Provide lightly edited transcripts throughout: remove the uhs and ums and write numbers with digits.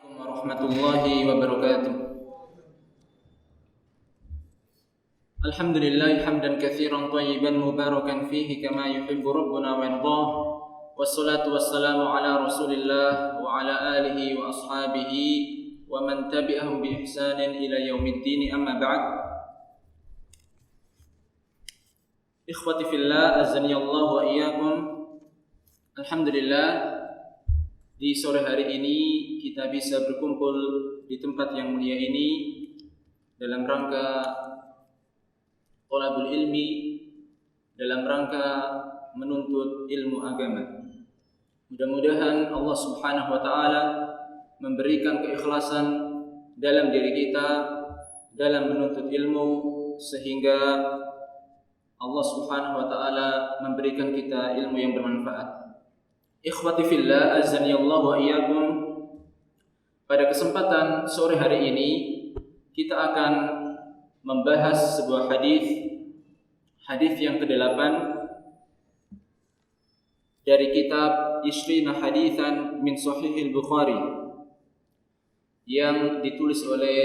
Warahmatullahi wabarakatuh. Alhamdulillah hamdan katsiran thayyiban mubarakan fihi kama yuhibbu rabbuna wa yardah. Wassalatu wassalamu ala Rasulillah wa ala alihi wa ashabihi wa man tabi'ahum bi ihsanin ila yaumiddin, amma ba'd. Ikhwati fillah, azani Allah wa iyyakum. Alhamdulillah, di sore hari ini kita bisa berkumpul di tempat yang mulia ini dalam rangka thalabul ilmi, dalam rangka menuntut ilmu agama. Mudah-mudahan Allah Subhanahu wa taala memberikan keikhlasan dalam diri kita dalam menuntut ilmu, sehingga Allah Subhanahu wa taala memberikan kita ilmu yang bermanfaat. Ikhwati fillah, azani Allah wa iyyakum. Pada kesempatan sore hari ini kita akan membahas sebuah hadis yang ke-8 dari kitab Ishrina Haditsan min Sahihil Bukhari yang ditulis oleh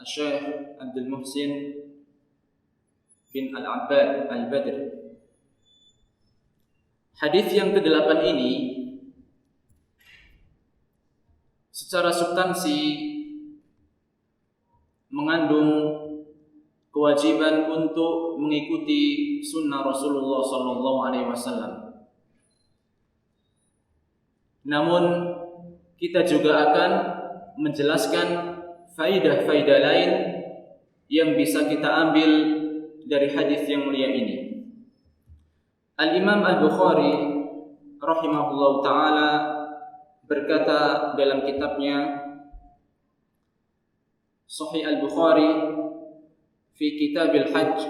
Syekh Abdul Muhsin bin Al-Abbad Al-Badr. Hadis yang ke-8 ini secara substansi mengandung kewajiban untuk mengikuti sunnah Rasulullah SAW. Namun kita juga akan menjelaskan faidah-faidah lain yang bisa kita ambil dari hadis yang mulia ini. Al-Imam Al-Bukhari rahimahullah ta'ala berkata dalam kitabnya Sahih Al-Bukhari fi Kitabil Hajj,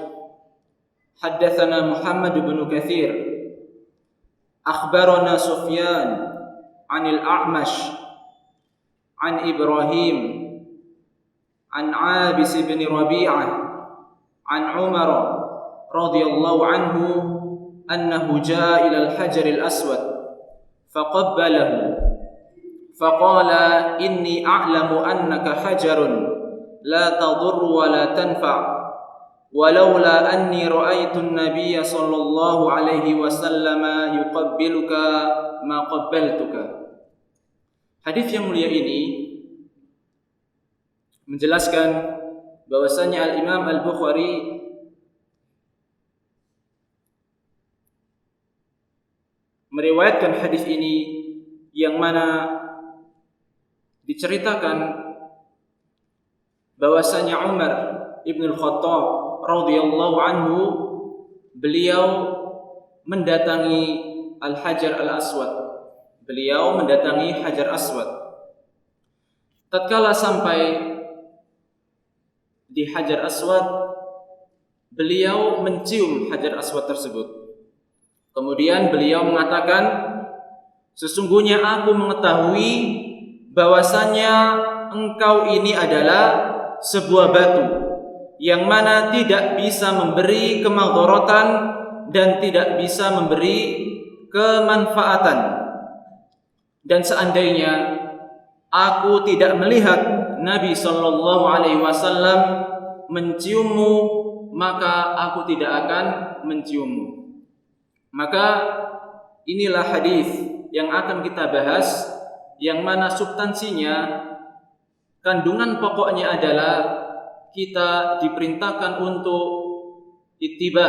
haddatsana Muhammad bin Katsir akhbarana Sufyan 'anil A'mash 'an Ibrahim 'an 'Abis bin Rabi'ah 'an Umar radhiyallahu anhu annahu jaa ila al-hajar al-aswad faqabbalahu faqala inni a'lamu annaka hajarun la tadurru wa la tanfa' walaula anni ra'aytu an-nabiyya sallallahu alaihi wasallam yuqabbiluka ma qabbaltuka. Hadis yang mulia ini menjelaskan bahwasanya Al-Imam Al-Bukhari meriwayatkan hadis ini yang mana diceritakan bahwasanya Umar ibn al-Khattab radhiyallahu anhu, beliau mendatangi Al-Hajar Al-Aswad. Beliau mendatangi Hajar Aswad. Tatkala sampai di Hajar Aswad, beliau mencium Hajar Aswad tersebut. Kemudian beliau mengatakan, sesungguhnya aku mengetahui bahwasannya engkau ini adalah sebuah batu yang mana tidak bisa memberi kemadharatan dan tidak bisa memberi kemanfaatan. Dan seandainya aku tidak melihat Nabi sallallahu alaihi wasallam menciummu, maka aku tidak akan menciummu. Maka inilah hadis yang akan kita bahas, yang mana substansinya, kandungan pokoknya adalah kita diperintahkan untuk ittiba,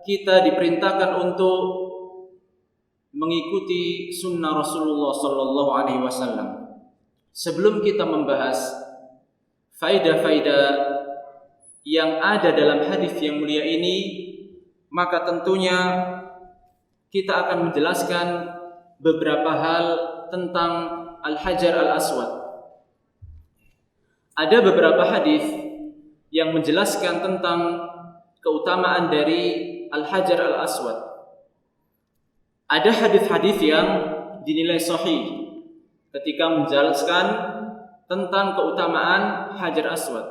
kita diperintahkan untuk mengikuti sunnah Rasulullah sallallahu alaihi wasallam. Sebelum kita membahas faidah-faidah yang ada dalam hadis yang mulia ini, maka tentunya kita akan menjelaskan beberapa hal tentang Al-Hajar Al-Aswad. Ada beberapa hadis yang menjelaskan tentang keutamaan dari Al-Hajar Al-Aswad. Ada hadis-hadis yang dinilai sahih ketika menjelaskan tentang keutamaan Hajar Aswad.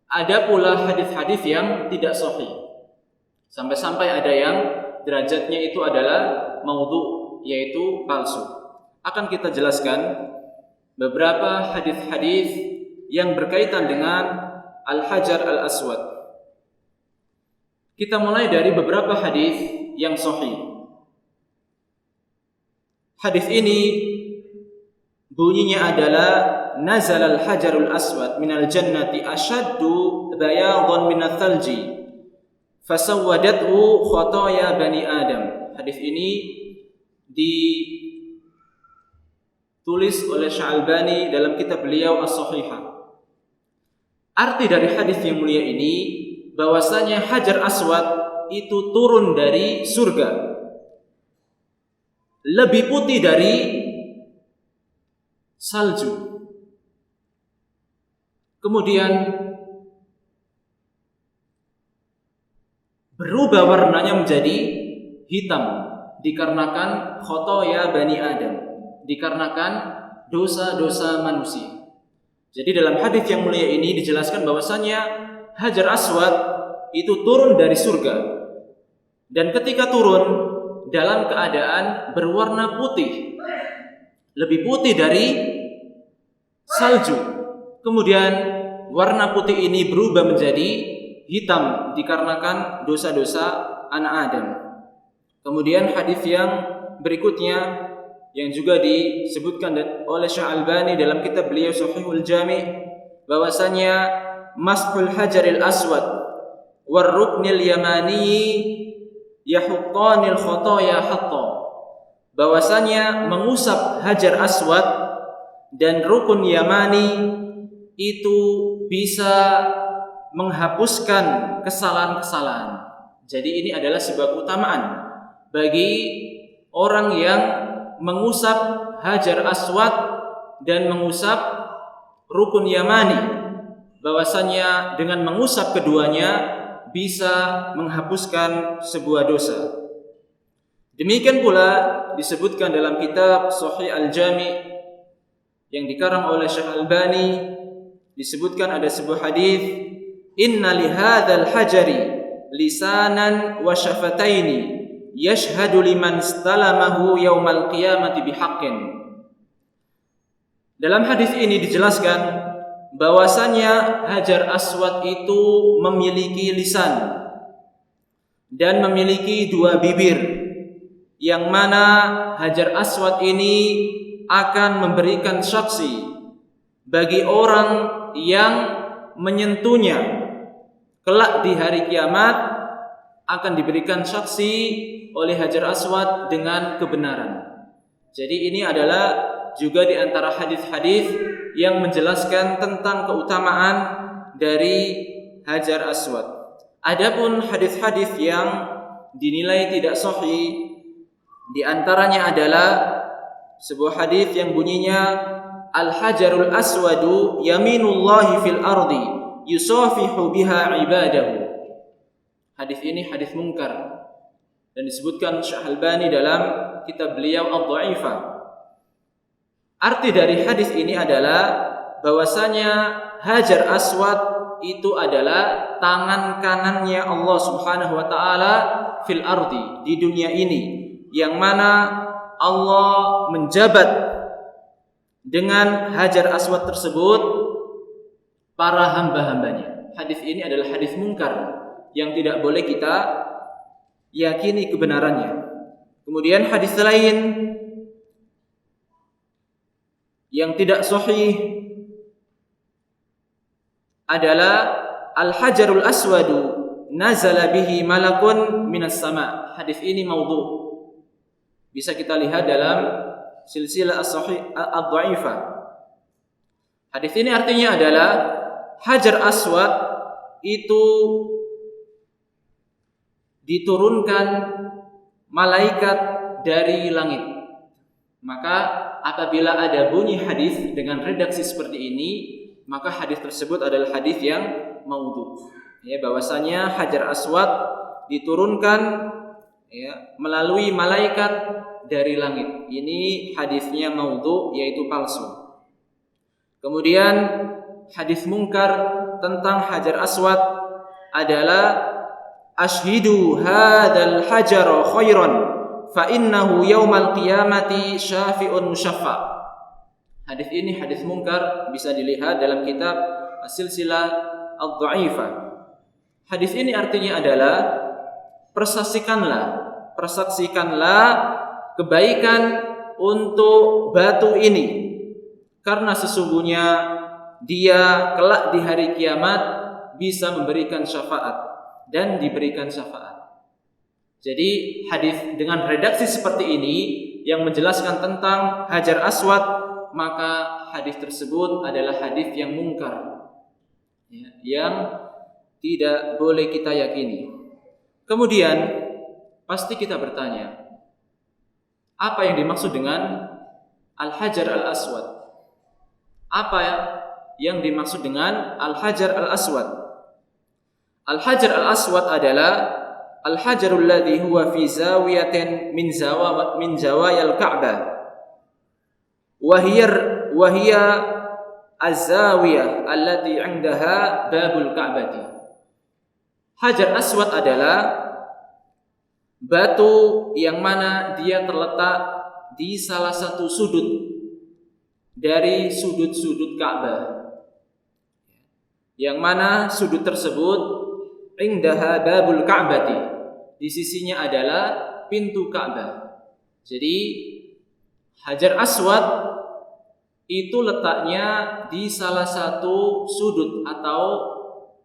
Ada pula hadis-hadis yang tidak sahih. Sampai-sampai ada yang derajatnya itu adalah maudhu, yaitu palsu. Akan kita jelaskan beberapa hadis-hadis yang berkaitan dengan Al-Hajar Al-Aswad. Kita mulai dari beberapa hadis yang sahih. Hadis ini bunyinya adalah nazal al-hajarul aswad minal jannati ashaddu bayadan minal thalji fasawwadathu khotoya bani Adam. Hadis ini ditulis oleh Syalbani dalam kitab beliau As-Sahihah. Arti dari hadis yang mulia ini bahwasanya Hajar Aswad itu turun dari surga, lebih putih dari salju. Kemudian berubah warnanya menjadi hitam dikarenakan khotoya bani Adam, dikarenakan dosa-dosa manusia. Jadi dalam hadis yang mulia ini dijelaskan bahwasanya Hajar Aswad itu turun dari surga, dan ketika turun dalam keadaan berwarna putih, lebih putih dari salju. Kemudian warna putih ini berubah menjadi hitam dikarenakan dosa-dosa anak Adam. Kemudian hadis yang berikutnya yang juga disebutkan oleh Syalbani dalam kitab beliau Sahihul Jami' bahwasanya mashul hajaril aswad war ruknil yamani yahuttanil khotoya hatta, bahwasanya mengusap hajar aswad dan rukun yamani itu bisa menghapuskan kesalahan-kesalahan. Jadi ini adalah sebuah keutamaan bagi orang yang mengusap hajar aswad dan mengusap rukun yamani, bahwasanya dengan mengusap keduanya bisa menghapuskan sebuah dosa. Demikian pula disebutkan dalam kitab Sahih Al-Jami' yang dikarang oleh Syekh Albani, disebutkan ada sebuah hadis, inna li hadzal hajari lisanan wa syafataini yashhadu liman istalamahu yaumal qiyamati bihaqqin. Dalam hadis ini dijelaskan bahwasanya Hajar Aswad itu memiliki lisan dan memiliki dua bibir, yang mana Hajar Aswad ini akan memberikan saksi bagi orang yang menyentuhnya kelak di hari kiamat, akan diberikan saksi oleh Hajar Aswad dengan kebenaran. Jadi ini adalah juga di antara hadis-hadis yang menjelaskan tentang keutamaan dari Hajar Aswad. Adapun hadis-hadis yang dinilai tidak sahih, di antaranya adalah sebuah hadis yang bunyinya al-hajarul aswadu yaminullahi fil ardi yusafihu biha ibadahu. Hadis ini hadis mungkar dan disebutkan Syekh Albani dalam kitab beliau Ad-Dha'ifah. Arti dari hadis ini adalah bahwasanya Hajar Aswad itu adalah tangan kanannya Allah Subhanahu wa taala fil ardi, di dunia ini, yang mana Allah menjabat dengan Hajar Aswad tersebut para hamba-hambanya. Hadis ini adalah hadis mungkar yang tidak boleh kita yakini kebenarannya. Kemudian hadis lain yang tidak sahih adalah al-hajarul aswadu nazala bihi malakun minas sama. Hadis ini maudhu. Bisa kita lihat dalam silsilah as-sahih ad-dha'ifah. Hadis ini artinya adalah Hajar Aswad itu diturunkan malaikat dari langit. Maka apabila ada bunyi hadis dengan redaksi seperti ini, maka hadis tersebut adalah hadis yang maudhu. Ya, bahwasanya Hajar Aswad diturunkan melalui malaikat dari langit. Ini hadisnya maudhu, yaitu palsu. Kemudian hadis mungkar tentang Hajar Aswad adalah ashhidu hadzal hajar khairan fa innahu yaumal qiyamati syafi'un musyaffa. Hadis ini hadis mungkar, bisa dilihat dalam kitab As-Silsilah Ad-Dha'ifah. Hadis ini artinya adalah persaksikanlah kebaikan untuk batu ini, karena sesungguhnya dia kelak di hari kiamat bisa memberikan syafaat dan diberikan syafaat. Jadi hadis dengan redaksi seperti ini yang menjelaskan tentang Hajar Aswad, maka hadis tersebut adalah hadis yang mungkar, yang tidak boleh kita yakini. Kemudian pasti kita bertanya, apa yang dimaksud dengan Al-Hajar Al-Aswad? Apa yang dimaksud dengan Al-Hajar Al-Aswad? Al-Hajar Al-Aswad adalah Al-Hajarul ladzi huwa fi zawiyatin min zawayal Ka'bah. Wahia az-zawiyah allati 'indaha babul Ka'bati. Hajar Aswad adalah batu yang mana dia terletak di salah satu sudut dari sudut-sudut Ka'bah, yang mana sudut tersebut 'indaha babul Ka'bati, di sisinya adalah pintu Ka'bah. Jadi Hajar Aswad itu letaknya di salah satu sudut atau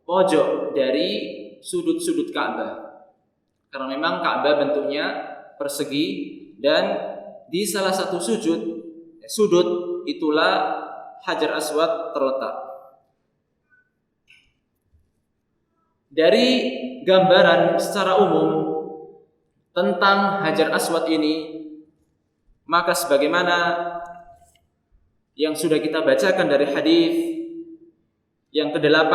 pojok dari sudut-sudut Ka'bah. Karena memang Ka'bah bentuknya persegi, dan di salah satu sudut itulah Hajar Aswad terletak. Dari gambaran secara umum tentang Hajar Aswad ini, maka sebagaimana yang sudah kita bacakan dari hadis yang ke-8,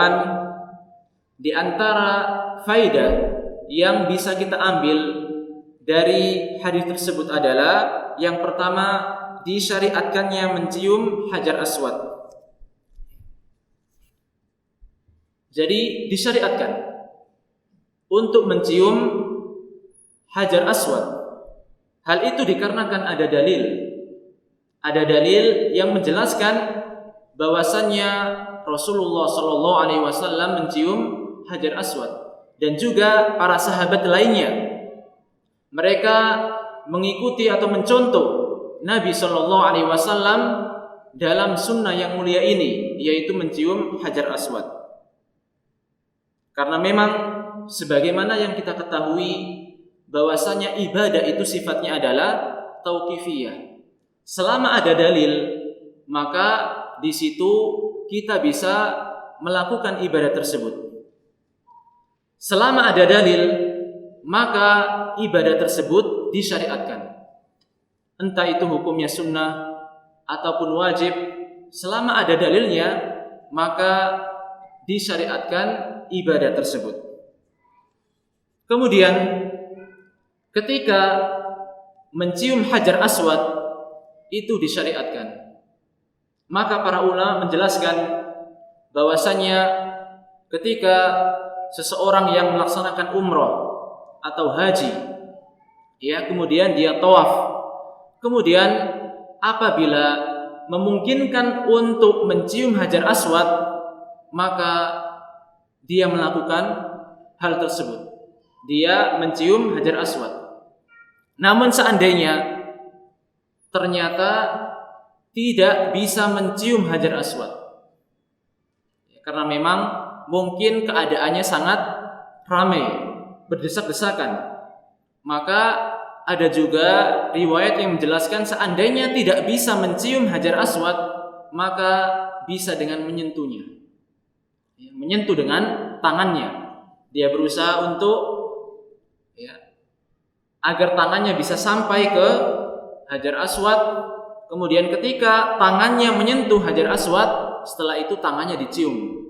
di antara faedah yang bisa kita ambil dari hadis tersebut adalah yang pertama, disyariatkannya mencium Hajar Aswad. Jadi disyariatkan untuk mencium Hajar Aswad. Hal itu dikarenakan ada dalil yang menjelaskan bahwasannya Rasulullah Shallallahu Alaihi Wasallam mencium Hajar Aswad, dan juga para sahabat lainnya. Mereka mengikuti atau mencontoh Nabi Shallallahu Alaihi Wasallam dalam sunnah yang mulia ini, yaitu mencium Hajar Aswad. Karena memang sebagaimana yang kita ketahui bahwasanya ibadah itu sifatnya adalah tauqifiyah. Selama ada dalil, maka di situ kita bisa melakukan ibadah tersebut. Selama ada dalil, maka ibadah tersebut disyariatkan. Entah itu hukumnya sunnah ataupun wajib, selama ada dalilnya, maka disyariatkan ibadah tersebut. Kemudian ketika mencium Hajar Aswad itu disyariatkan, maka para ulama menjelaskan bahwasanya ketika seseorang yang melaksanakan umroh atau haji, kemudian dia tawaf, kemudian apabila memungkinkan untuk mencium Hajar Aswad, maka dia melakukan hal tersebut. Dia mencium Hajar Aswad. Namun seandainya ternyata tidak bisa mencium Hajar Aswad, karena memang mungkin keadaannya sangat ramai, berdesak-desakan, maka ada juga riwayat yang menjelaskan seandainya tidak bisa mencium Hajar Aswad, maka bisa dengan menyentuhnya, menyentuh dengan tangannya. Dia berusaha untuk agar tangannya bisa sampai ke Hajar Aswad. Kemudian ketika tangannya menyentuh Hajar Aswad, setelah itu tangannya dicium.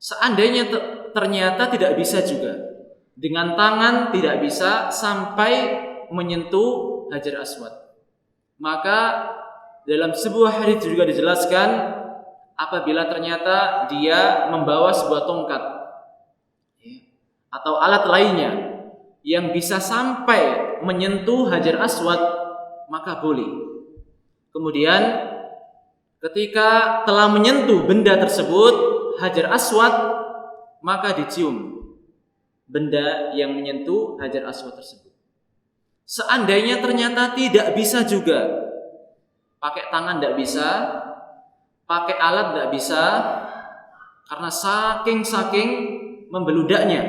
Seandainya ternyata tidak bisa juga, dengan tangan tidak bisa sampai menyentuh Hajar Aswad, maka dalam sebuah hadis juga dijelaskan, apabila ternyata dia membawa sebuah tongkat atau alat lainnya yang bisa sampai menyentuh Hajar Aswad, maka boleh. Kemudian ketika telah menyentuh benda tersebut, Hajar Aswad, maka dicium benda yang menyentuh Hajar Aswad tersebut. Seandainya ternyata tidak bisa juga, pakai tangan tidak bisa, pakai alat tidak bisa, karena saking membeludaknya,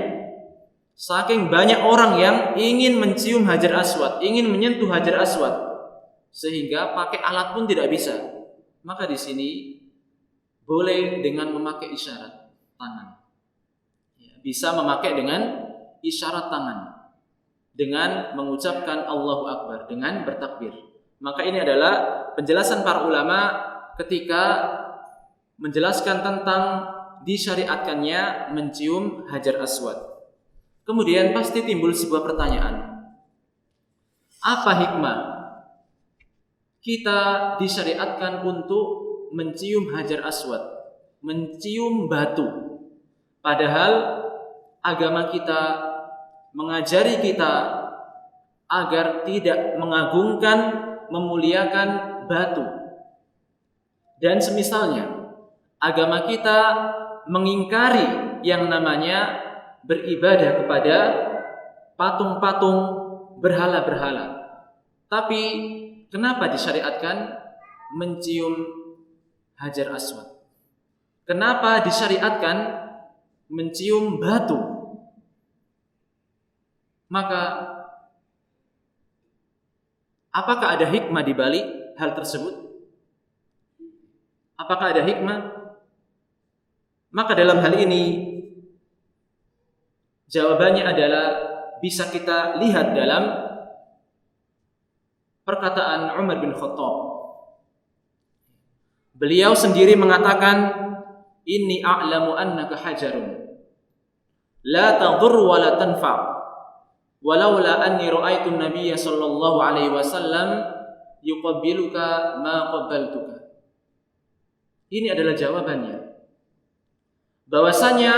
saking banyak orang yang ingin mencium Hajar Aswad, ingin menyentuh Hajar Aswad, sehingga pakai alat pun tidak bisa. Maka di sini boleh dengan memakai isyarat tangan. Bisa memakai dengan isyarat tangan, dengan mengucapkan Allahu Akbar, dengan bertakbir. Maka ini adalah penjelasan para ulama ketika menjelaskan tentang disyariatkannya mencium Hajar Aswad. Kemudian pasti timbul sebuah pertanyaan. Apa hikmah kita disyariatkan untuk mencium Hajar Aswad, mencium batu? Padahal agama kita mengajari kita agar tidak mengagungkan, memuliakan batu dan semisalnya. Agama kita mengingkari yang namanya beribadah kepada patung-patung, berhala-berhala. Tapi kenapa disyariatkan mencium Hajar Aswad? Kenapa disyariatkan mencium batu? Maka apakah ada hikmah di balik hal tersebut? Apakah ada hikmah? Maka dalam hal ini jawabannya adalah bisa kita lihat dalam perkataan Umar bin Khattab. Beliau sendiri mengatakan, "Inni a'lamu annaka hajarun la tadur wa la tanfa' walaula anni ra'aitu an-nabiyya sallallahu alaihi wasallam yuqabbiluka ma qabbaltuka." Ini adalah jawabannya. Bahwasanya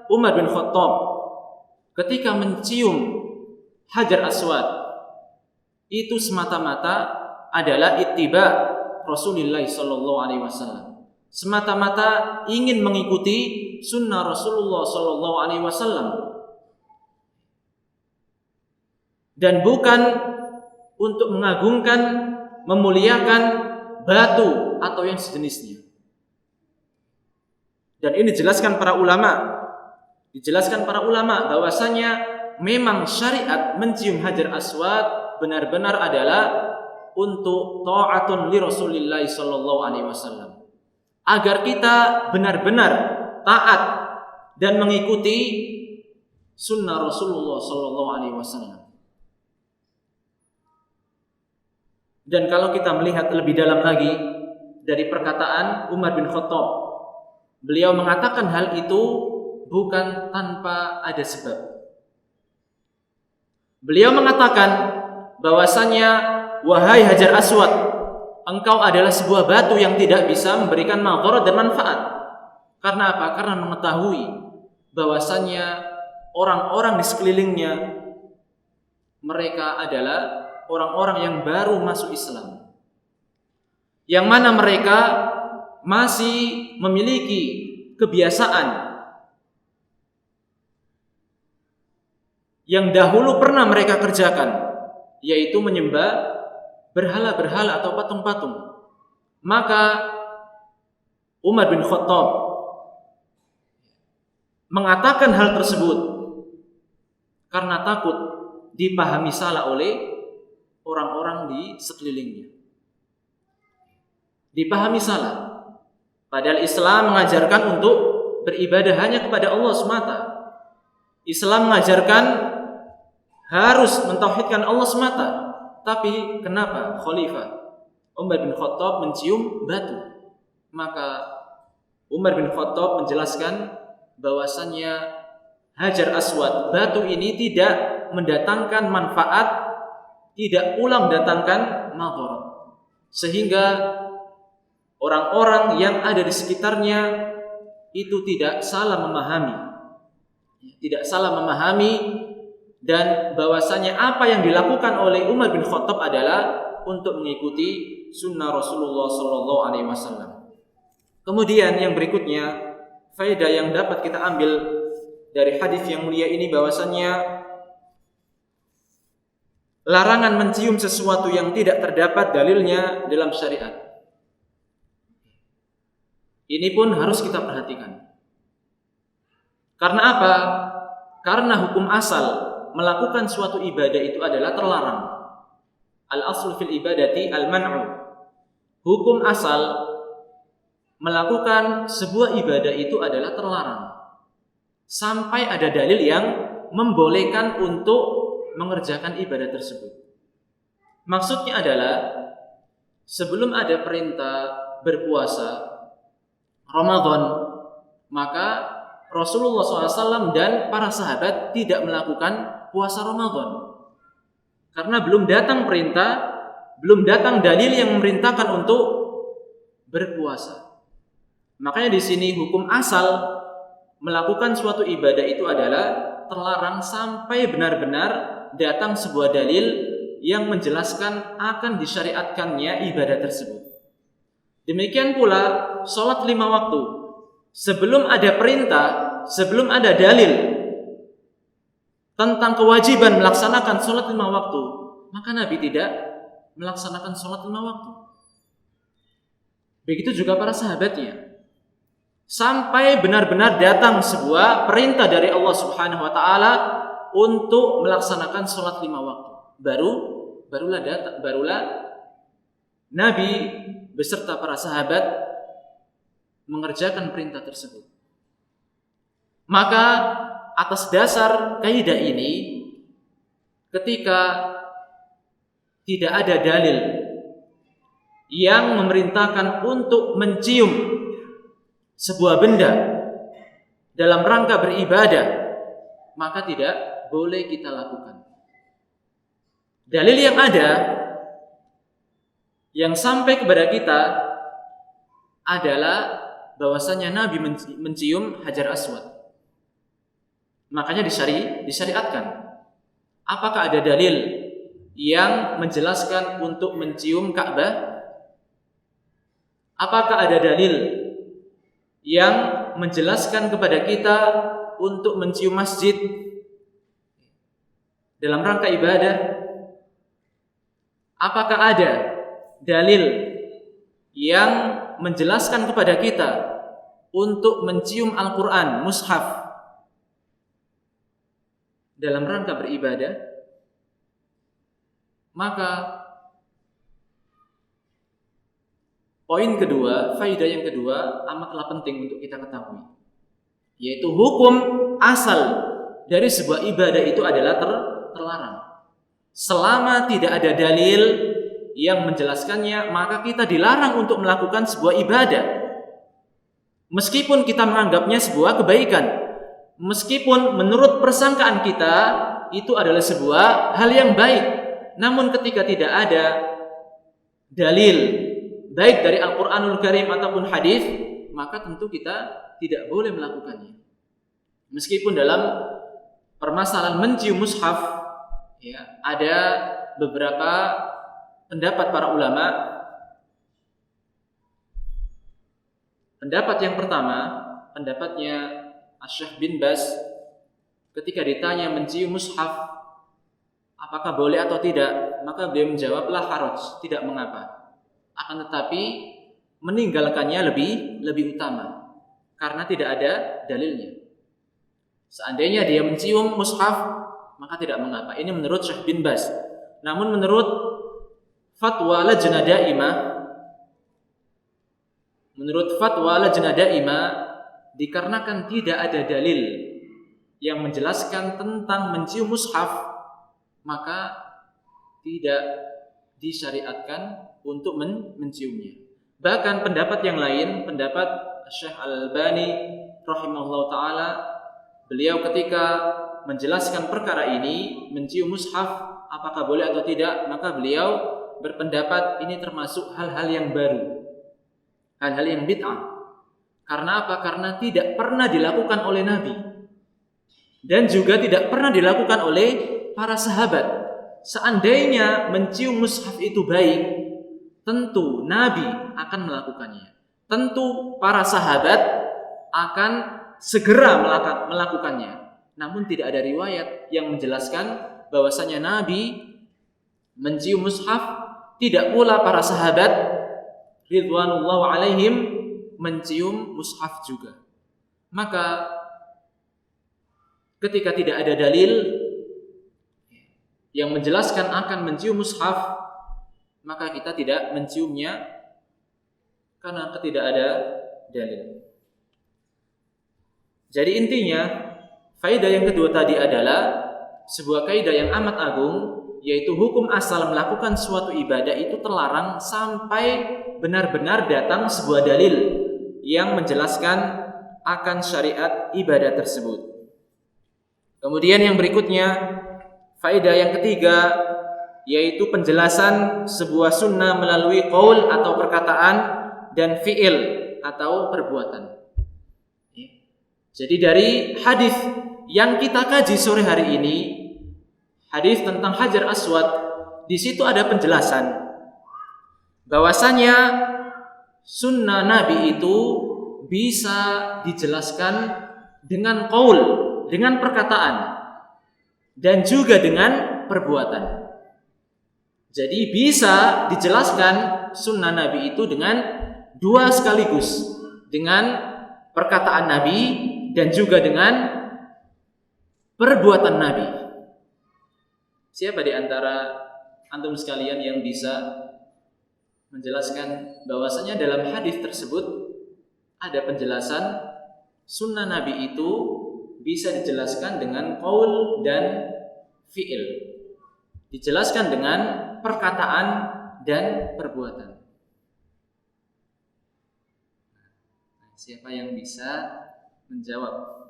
Umar bin Khattab ketika mencium Hajar Aswad itu semata-mata adalah ittiba Rasulullah sallallahu alaihi wasallam. Semata-mata ingin mengikuti sunnah Rasulullah sallallahu alaihi wasallam. Dan bukan untuk mengagungkan, memuliakan batu atau yang sejenisnya. Dan ini dijelaskan para ulama. Dijelaskan para ulama bahwasanya memang syariat mencium Hajar Aswad benar-benar adalah untuk ta'atun li Rasulillah sallallahu alaihi wasallam. Agar kita benar-benar taat dan mengikuti sunnah Rasulullah sallallahu alaihi wasallam. Dan kalau kita melihat lebih dalam lagi dari perkataan Umar bin Khattab, beliau mengatakan hal itu bukan tanpa ada sebab. Beliau mengatakan bahwasanya, wahai Hajar Aswad, engkau adalah sebuah batu yang tidak bisa memberikan madharat dan manfaat. Karena apa? Karena mengetahui bahwasanya orang-orang di sekelilingnya mereka adalah orang-orang yang baru masuk Islam, yang mana mereka masih memiliki kebiasaan yang dahulu pernah mereka kerjakan, yaitu menyembah berhala-berhala atau patung-patung. Maka Umar bin Khattab mengatakan hal tersebut karena takut dipahami salah oleh orang-orang di sekelilingnya. Dipahami salah. Padahal Islam mengajarkan untuk beribadah hanya kepada Allah semata. Islam mengajarkan harus mentauhidkan Allah semata. Tapi kenapa Khalifah Umar bin Khattab mencium batu? Maka Umar bin Khattab menjelaskan bahwasannya Hajar Aswad, batu ini tidak mendatangkan manfaat, tidak pula mendatangkan madharat. Sehingga orang-orang yang ada di sekitarnya itu tidak salah memahami. Tidak salah memahami, dan bahwasanya apa yang dilakukan oleh Umar bin Khattab adalah untuk mengikuti sunnah Rasulullah sallallahu alaihi wasallam. Kemudian yang berikutnya, faedah yang dapat kita ambil dari hadis yang mulia ini bahwasannya larangan mencium sesuatu yang tidak terdapat dalilnya dalam syariat. Ini pun harus kita perhatikan. Karena apa? Karena hukum asal melakukan suatu ibadah itu adalah terlarang. Al-aslu fil ibadati al-man'u. Hukum asal melakukan sebuah ibadah itu adalah terlarang. Sampai ada dalil yang membolehkan untuk mengerjakan ibadah tersebut. Maksudnya adalah sebelum ada perintah berpuasa Ramadan, maka Rasulullah SAW dan para sahabat tidak melakukan puasa Ramadan. Karena belum datang perintah, belum datang dalil yang memerintahkan untuk berpuasa. Makanya di sini hukum asal melakukan suatu ibadah itu adalah terlarang sampai benar-benar datang sebuah dalil yang menjelaskan akan disyariatkannya ibadah tersebut. Demikian pula sholat 5 waktu. Sebelum ada perintah, sebelum ada dalil tentang kewajiban melaksanakan sholat 5 waktu, maka Nabi tidak melaksanakan sholat 5 waktu. Begitu juga para sahabatnya. Sampai benar-benar datang sebuah perintah dari Allah Subhanahu wa taala untuk melaksanakan sholat 5 waktu. Barulah Nabi beserta para sahabat mengerjakan perintah tersebut. Maka atas dasar kaidah ini, ketika tidak ada dalil yang memerintahkan untuk mencium sebuah benda dalam rangka beribadah, maka tidak boleh kita lakukan. Dalil yang ada yang sampai kepada kita adalah bahwasanya Nabi mencium Hajar Aswad. Makanya disyariatkan. Apakah ada dalil yang menjelaskan untuk mencium Ka'bah? Apakah ada dalil yang menjelaskan kepada kita untuk mencium masjid dalam rangka ibadah? Apakah ada dalil yang menjelaskan kepada kita untuk mencium Al-Quran, mushaf dalam rangka beribadah? Maka poin kedua, faedah yang kedua amatlah penting untuk kita ketahui, yaitu hukum asal dari sebuah ibadah itu adalah terlarang. Selama tidak ada dalil yang menjelaskannya, maka kita dilarang untuk melakukan sebuah ibadah. Meskipun kita menganggapnya sebuah kebaikan, meskipun menurut persangkaan kita itu adalah sebuah hal yang baik, namun ketika tidak ada dalil baik dari Al-Quranul Karim ataupun hadis, maka tentu kita tidak boleh melakukannya. Meskipun dalam permasalahan mencium mushaf, ya, ada beberapa pendapat para ulama. Pendapat yang pertama, pendapatnya Asy-Syaikh bin Baz, ketika ditanya mencium mushaf apakah boleh atau tidak, maka beliau menjawab la haraj, tidak mengapa. Akan tetapi meninggalkannya lebih utama karena tidak ada dalilnya. Seandainya dia mencium mushaf, maka tidak mengapa. Ini menurut Syekh bin Baz. Namun menurut fatwa Lajnah Daimah, dikarenakan tidak ada dalil yang menjelaskan tentang mencium mushaf, maka tidak disyariatkan untuk menciumnya. Bahkan pendapat yang lain, pendapat Syekh Al-Albani rahimahullah ta'ala, beliau ketika menjelaskan perkara ini, mencium mushaf apakah boleh atau tidak, maka beliau berpendapat ini termasuk hal-hal yang baru, hal-hal yang bid'ah. Karena apa? Karena tidak pernah dilakukan oleh Nabi dan juga tidak pernah dilakukan oleh para sahabat. Seandainya mencium mushaf itu baik, tentu Nabi akan melakukannya. Tentu para sahabat akan segera melakukannya. Namun tidak ada riwayat yang menjelaskan bahwasanya Nabi mencium mushaf, tidak pula para sahabat ridwanullahu alaihim mencium mushaf juga. Maka ketika tidak ada dalil yang menjelaskan akan mencium mushaf, maka kita tidak menciumnya karena tidak ada dalil. Jadi intinya, faedah yang kedua tadi adalah sebuah kaidah yang amat agung, yaitu hukum asal melakukan suatu ibadah itu terlarang sampai benar-benar datang sebuah dalil yang menjelaskan akan syariat ibadah tersebut. Kemudian yang berikutnya, faedah yang ketiga, yaitu penjelasan sebuah sunnah melalui qaul atau perkataan dan fi'il atau perbuatan. Jadi dari hadis yang kita kaji sore hari ini, hadis tentang Hajar Aswad, di situ ada penjelasan bahwasanya sunnah Nabi itu bisa dijelaskan dengan qaul, dengan perkataan, dan juga dengan perbuatan. Jadi bisa dijelaskan sunnah Nabi itu dengan dua sekaligus, dengan perkataan Nabi dan juga dengan perbuatan Nabi. Siapa di antara antum sekalian yang bisa menjelaskan bahwasanya dalam hadis tersebut ada penjelasan sunnah Nabi itu bisa dijelaskan dengan qaul dan fi'il, dijelaskan dengan perkataan dan perbuatan? Siapa yang bisa menjawab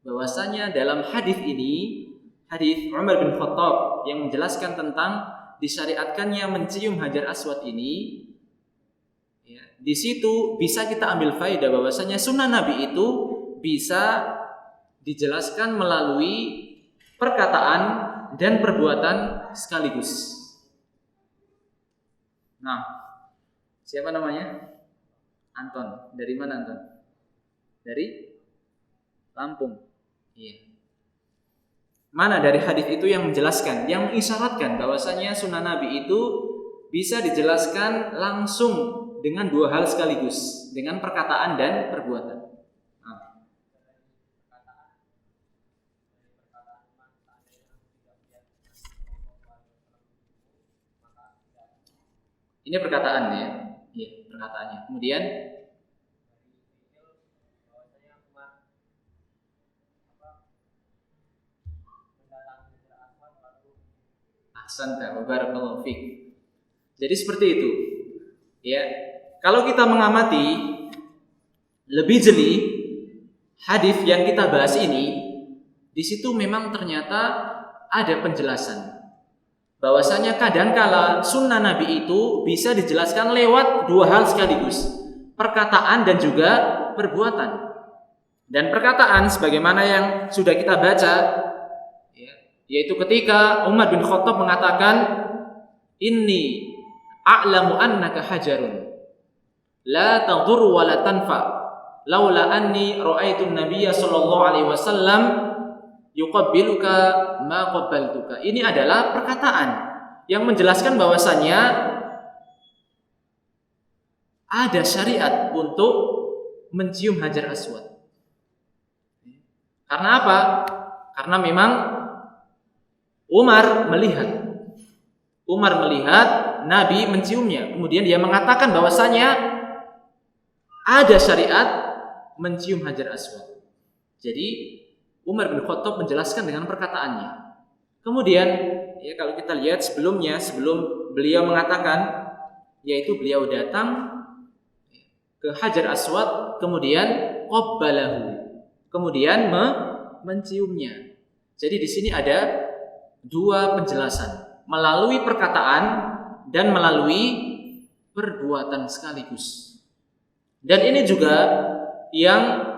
bahwasanya dalam hadis ini, hadis Umar bin Khattab yang menjelaskan tentang disyariatkannya mencium Hajar Aswad ini, ya, di situ bisa kita ambil faedah bahwasanya sunnah Nabi itu bisa dijelaskan melalui perkataan dan perbuatan sekaligus. Nah, siapa namanya? Anton. Dari mana Anton? Dari Lampung. Iya. Mana dari hadis itu yang menjelaskan, yang mengisyaratkan bahwasanya sunnah Nabi itu bisa dijelaskan langsung dengan dua hal sekaligus, dengan perkataan dan perbuatan? Ini perkataannya, iya, perkataannya. Kemudian ahsanta wa barakallahu fiik. Jadi seperti itu. Ya. Kalau kita mengamati lebih jeli hadis yang kita bahas ini, di situ memang ternyata ada penjelasan bahwasanya kadangkala sunnah Nabi itu bisa dijelaskan lewat dua hal sekaligus, perkataan dan juga perbuatan. Dan perkataan sebagaimana yang sudah kita baca, yaitu ketika Umar bin Khattab mengatakan, inni a'lamu annaka hajarun la tadur wa la tanfa laula anni ra'aitu an-nabiyya sallallahu alaihi wasallam yuqabbiluka ma qabbaltuka. Ini adalah perkataan yang menjelaskan bahwasannya ada syariat untuk mencium Hajar Aswad. Karena apa? Karena memang Umar melihat Nabi menciumnya. Kemudian dia mengatakan bahwasanya ada syariat mencium Hajar Aswad. Jadi Umar bin Khattab menjelaskan dengan perkataannya. Kemudian ya, kalau kita lihat sebelumnya, sebelum beliau mengatakan, yaitu beliau datang ke Hajar Aswad, kemudian qabbalahu, kemudian menciumnya. Jadi di sini ada dua penjelasan, melalui perkataan dan melalui perbuatan sekaligus. Dan ini juga yang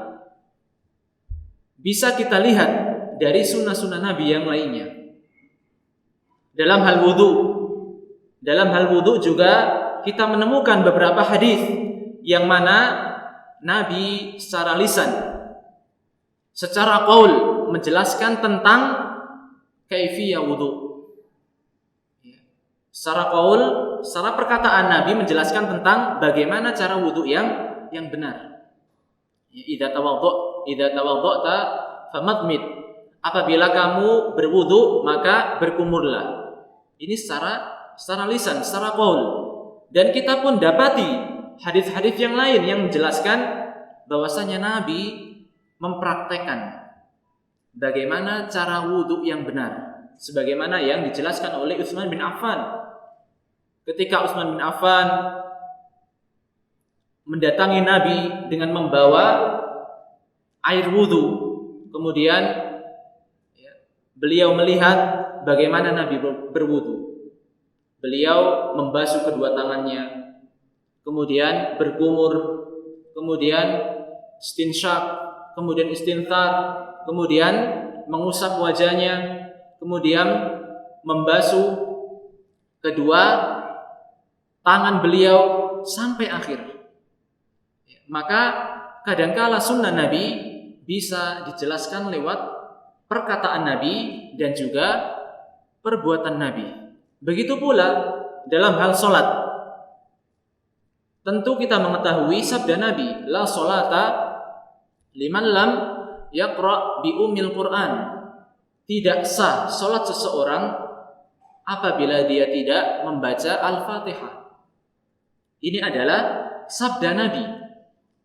bisa kita lihat dari sunnah-sunnah Nabi yang lainnya. Dalam hal wudu, Dalam hal wudu juga kita menemukan beberapa hadis yang mana Nabi secara lisan, secara qaul menjelaskan tentang kaifiyah wudu. Secara qaul, secara perkataan Nabi menjelaskan tentang bagaimana cara wudu yang benar. Idza tawaddu'ta famadmid. Apabila kamu berwudu maka berkumurlah. Ini secara lisan, secara qaul. Dan kita pun dapati hadis-hadis yang lain yang menjelaskan bahwasanya Nabi mempraktekkan bagaimana cara wudu yang benar, sebagaimana yang dijelaskan oleh Utsman bin Affan. Ketika Utsman bin Affan mendatangi Nabi dengan membawa air wudu, kemudian beliau melihat bagaimana Nabi berwudu. Beliau membasuh kedua tangannya, kemudian berkumur, kemudian istinsyak, kemudian istinthar, kemudian mengusap wajahnya, kemudian membasuh kedua tangan beliau sampai akhir. Maka kadangkala sunnah Nabi bisa dijelaskan lewat perkataan Nabi dan juga perbuatan Nabi. Begitu pula dalam hal salat. Tentu kita mengetahui sabda Nabi, la salata liman lam yaqra bi ummil Qur'an. Tidak sah salat seseorang apabila dia tidak membaca Al-Fatihah. Ini adalah sabda Nabi,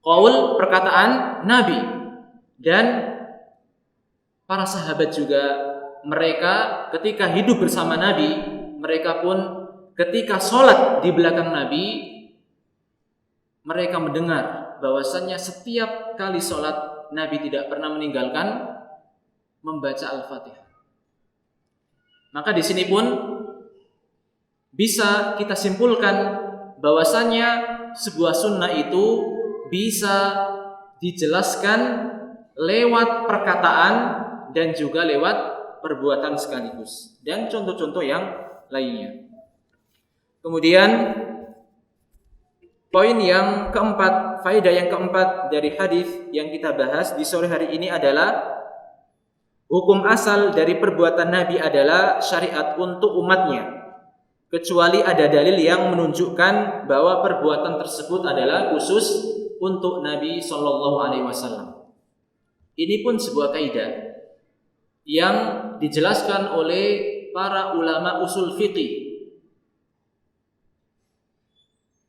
qaul perkataan Nabi. Dan para sahabat juga, mereka ketika hidup bersama Nabi, mereka pun ketika sholat di belakang Nabi, mereka mendengar bahwasannya setiap kali sholat Nabi tidak pernah meninggalkan membaca Al-Fatihah. Maka di sini pun bisa kita simpulkan bahwasannya sebuah sunnah itu bisa dijelaskan lewat perkataan dan juga lewat perbuatan sekaligus, dan contoh-contoh yang lainnya. Kemudian poin yang keempat, faedah yang keempat dari hadis yang kita bahas di sore hari ini adalah hukum asal dari perbuatan Nabi adalah syariat untuk umatnya, kecuali ada dalil yang menunjukkan bahwa perbuatan tersebut adalah khusus untuk Nabi Shallallahu Alaihi Wasallam. Ini pun sebuah kaidah yang dijelaskan oleh para ulama usul fiqih.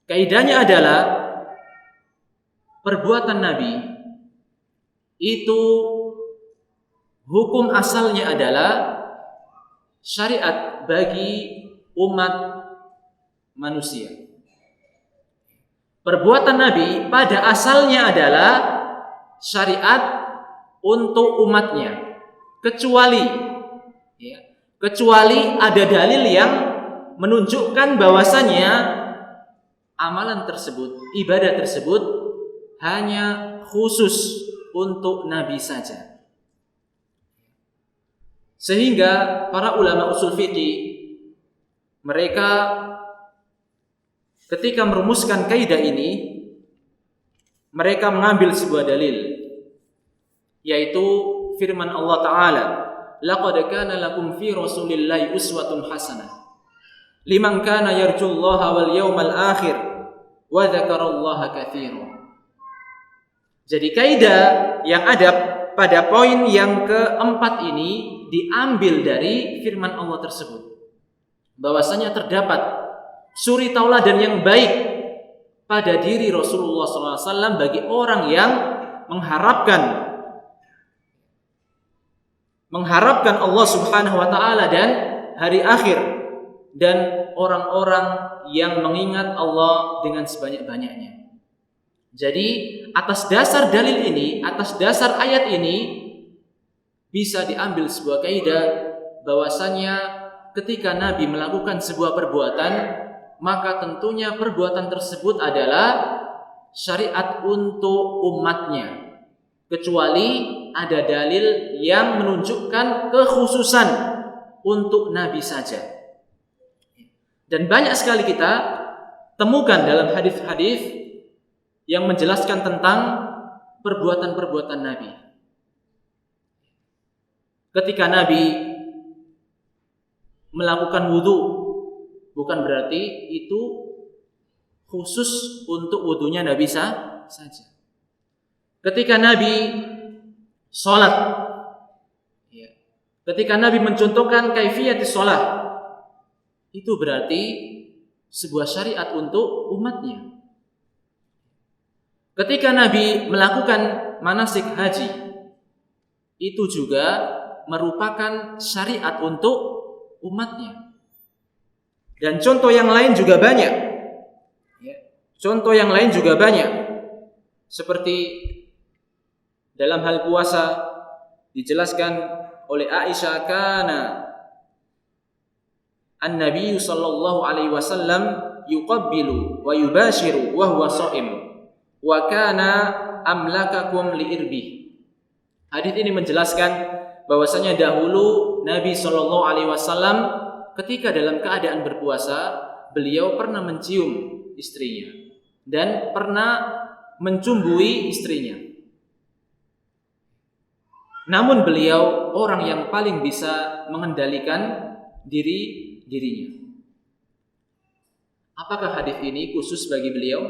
Kaidahnya adalah perbuatan Nabi itu hukum asalnya adalah syariat bagi umat manusia. Perbuatan Nabi pada asalnya adalah syariat untuk umatnya, kecuali ada dalil yang menunjukkan bahwasannya amalan tersebut, ibadah tersebut hanya khusus untuk Nabi saja. Sehingga para ulama usul fiqih, mereka ketika merumuskan kaidah ini, mereka mengambil sebuah dalil, yaitu firman Allah Ta'ala, laqad kana lakum fi rasulillahi uswatun hasanah liman kana yarjullaha wal yawmal akhir wa dzakarallaha katsiran. Jadi kaidah yang ada pada poin yang keempat ini diambil dari firman Allah tersebut, bahwasanya terdapat suri tauladan yang baik pada diri Rasulullah SAW bagi orang yang mengharapkan Allah Subhanahu wa taala dan hari akhir, dan orang-orang yang mengingat Allah dengan sebanyak-banyaknya. Jadi atas dasar dalil ini, atas dasar ayat ini, bisa diambil sebuah kaidah bahwasanya ketika Nabi melakukan sebuah perbuatan, maka tentunya perbuatan tersebut adalah syariat untuk umatnya, kecuali ada dalil yang menunjukkan kekhususan untuk Nabi saja. Dan banyak sekali kita temukan dalam hadis-hadis yang menjelaskan tentang perbuatan-perbuatan Nabi. Ketika Nabi melakukan wudu, bukan berarti itu khusus untuk wudunya Nabi saja. Ketika Nabi sholat, ketika Nabi mencontohkan kaifiyatis sholat, itu berarti sebuah syariat untuk umatnya. Ketika Nabi melakukan manasik haji, itu juga merupakan syariat untuk umatnya. Dan contoh yang lain juga banyak. Contoh yang lain juga banyak. Seperti dalam hal puasa dijelaskan oleh Aisyah, kana an-nabiy sallallahu alaihi wasallam yuqabbilu wa yubashiru wa huwa sha'im wa kana amlakakum liirbi. Hadis ini menjelaskan bahwasanya dahulu Nabi sallallahu alaihi wasallam ketika dalam keadaan berpuasa, beliau pernah mencium istrinya dan pernah mencumbui istrinya. Namun beliau orang yang paling bisa mengendalikan dirinya. Apakah hadis ini khusus bagi beliau?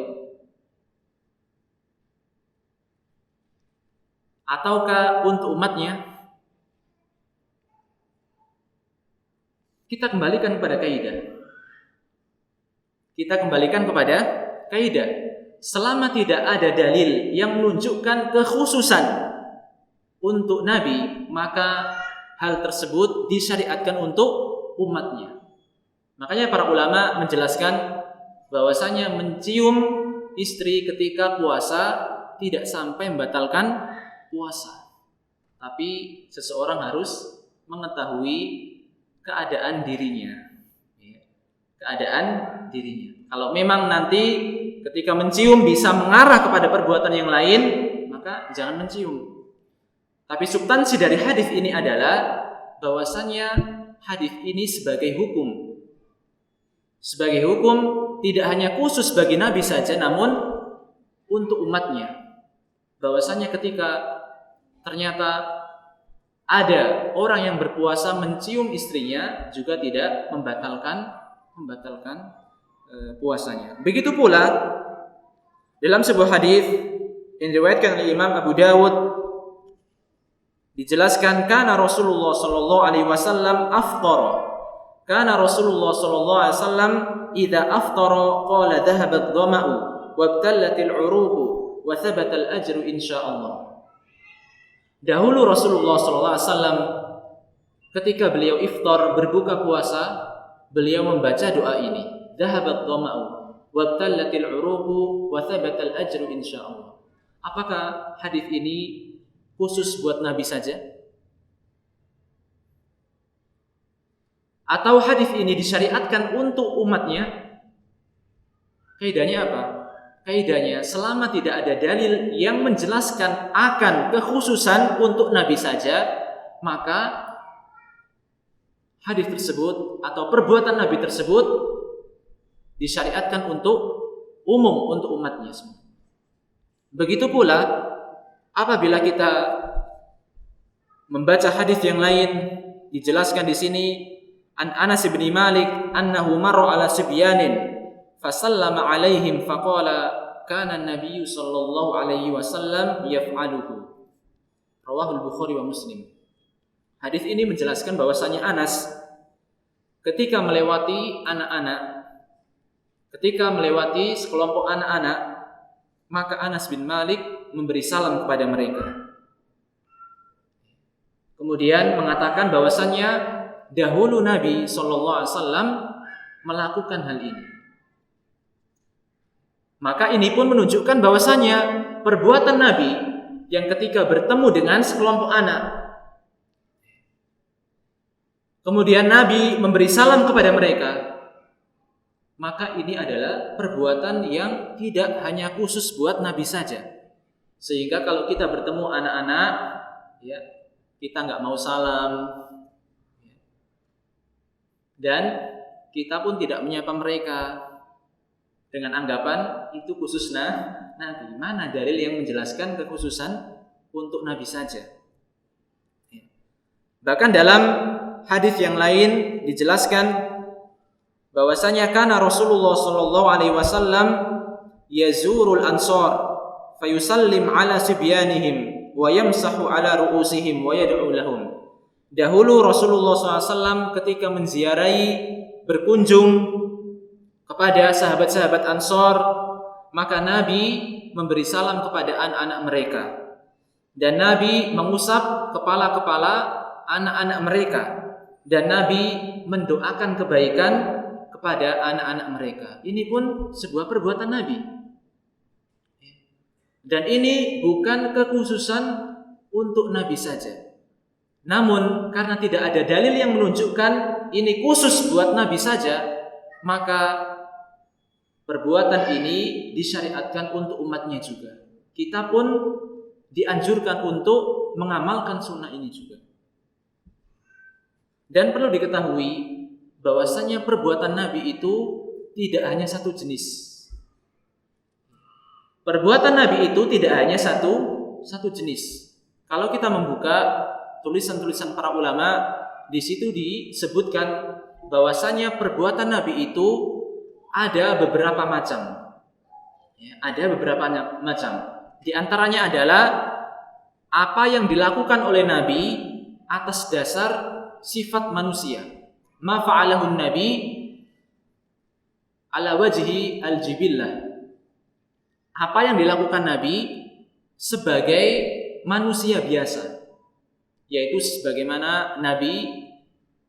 Ataukah untuk umatnya? Kita kembalikan kepada kaidah. Selama tidak ada dalil yang menunjukkan kekhususan untuk Nabi, maka hal tersebut disyariatkan untuk umatnya. Makanya para ulama menjelaskan bahwasanya mencium istri ketika puasa tidak sampai membatalkan puasa. Tapi seseorang harus mengetahui keadaan dirinya. Kalau memang nanti ketika mencium bisa mengarah kepada perbuatan yang lain, maka jangan mencium. Tapi substansi dari hadis ini adalah bahwasanya hadis ini sebagai hukum. Sebagai hukum tidak hanya khusus bagi Nabi saja, namun untuk umatnya. Bahwasanya ketika ternyata ada orang yang berpuasa mencium istrinya juga tidak membatalkan puasanya. Begitu pula dalam sebuah hadis yang diriwayatkan oleh Imam Abu Dawud dijelaskan kana Rasulullah sallallahu alaihi wasallam aftara. Kana Rasulullah sallallahu alaihi wasallam idza aftara qala dhahabat dhama'u wabtallatil 'uruqu wa thabata al-ajru insyaallah. Dahulu Rasulullah sallallahu alaihi wasallam ketika beliau iftar berbuka puasa, beliau membaca doa ini. Dhahabat dhama'u wabtallatil 'uruqu wa thabata al-ajru insyaallah. Apakah hadis ini khusus buat Nabi saja? Atau hadis ini disyariatkan untuk umatnya? Kaidahnya apa? Kaidahnya selama tidak ada dalil yang menjelaskan akan kekhususan untuk Nabi saja, maka hadis tersebut atau perbuatan Nabi tersebut disyariatkan untuk umum, untuk umatnya semua. Begitu pula apabila kita membaca hadis yang lain, dijelaskan di sini an Anas bin Malik annahu marra ala sibyanin fasallama alaihim faqala kana an-nabiy sallallahu alaihi wasallam yaf'aluhu. Rawahul Bukhari wa Muslim. Hadis ini menjelaskan bahwasanya Anas ketika melewati sekelompok anak-anak, maka Anas bin Malik memberi salam kepada mereka. Kemudian mengatakan bahwasannya dahulu Nabi SAW melakukan hal ini. Maka ini pun menunjukkan bahwasannya perbuatan Nabi yang ketika bertemu dengan sekelompok anak, kemudian Nabi memberi salam kepada mereka, maka ini adalah perbuatan yang tidak hanya khusus buat Nabi saja. Sehingga kalau kita bertemu anak-anak, ya, kita nggak mau salam, dan kita pun tidak menyapa mereka dengan anggapan itu khusus Nabi. Mana dalil yang menjelaskan kekhususan untuk Nabi saja? Bahkan dalam hadis yang lain dijelaskan bahwasanya kana Rasulullah sallallahu alaihi wasallam yazurul ansar fayusallim ala sibyanihim wa yamsahu ala ru'usihim wa yad'u lahum. Dahulu Rasulullah SAW ketika menziarahi, berkunjung kepada sahabat-sahabat Ansor, maka Nabi memberi salam kepada anak-anak mereka, dan Nabi mengusap kepala-kepala anak-anak mereka, dan Nabi mendoakan kebaikan kepada anak-anak mereka. Ini pun sebuah perbuatan Nabi, dan ini bukan kekhususan untuk Nabi saja. Namun karena tidak ada dalil yang menunjukkan ini khusus buat Nabi saja, maka perbuatan ini disyariatkan untuk umatnya juga. Kita pun dianjurkan untuk mengamalkan sunnah ini juga. Dan perlu diketahui bahwasanya perbuatan Nabi itu tidak hanya satu jenis. Perbuatan Nabi itu tidak hanya satu jenis. Kalau kita membuka tulisan-tulisan para ulama, di situ disebutkan bahwasanya perbuatan Nabi itu ada beberapa macam. Ada beberapa macam. Di antaranya adalah apa yang dilakukan oleh Nabi atas dasar sifat manusia. Ma fa'alahu Nabi ala wajhi al-jibillah. Apa yang dilakukan Nabi sebagai manusia biasa, yaitu sebagaimana Nabi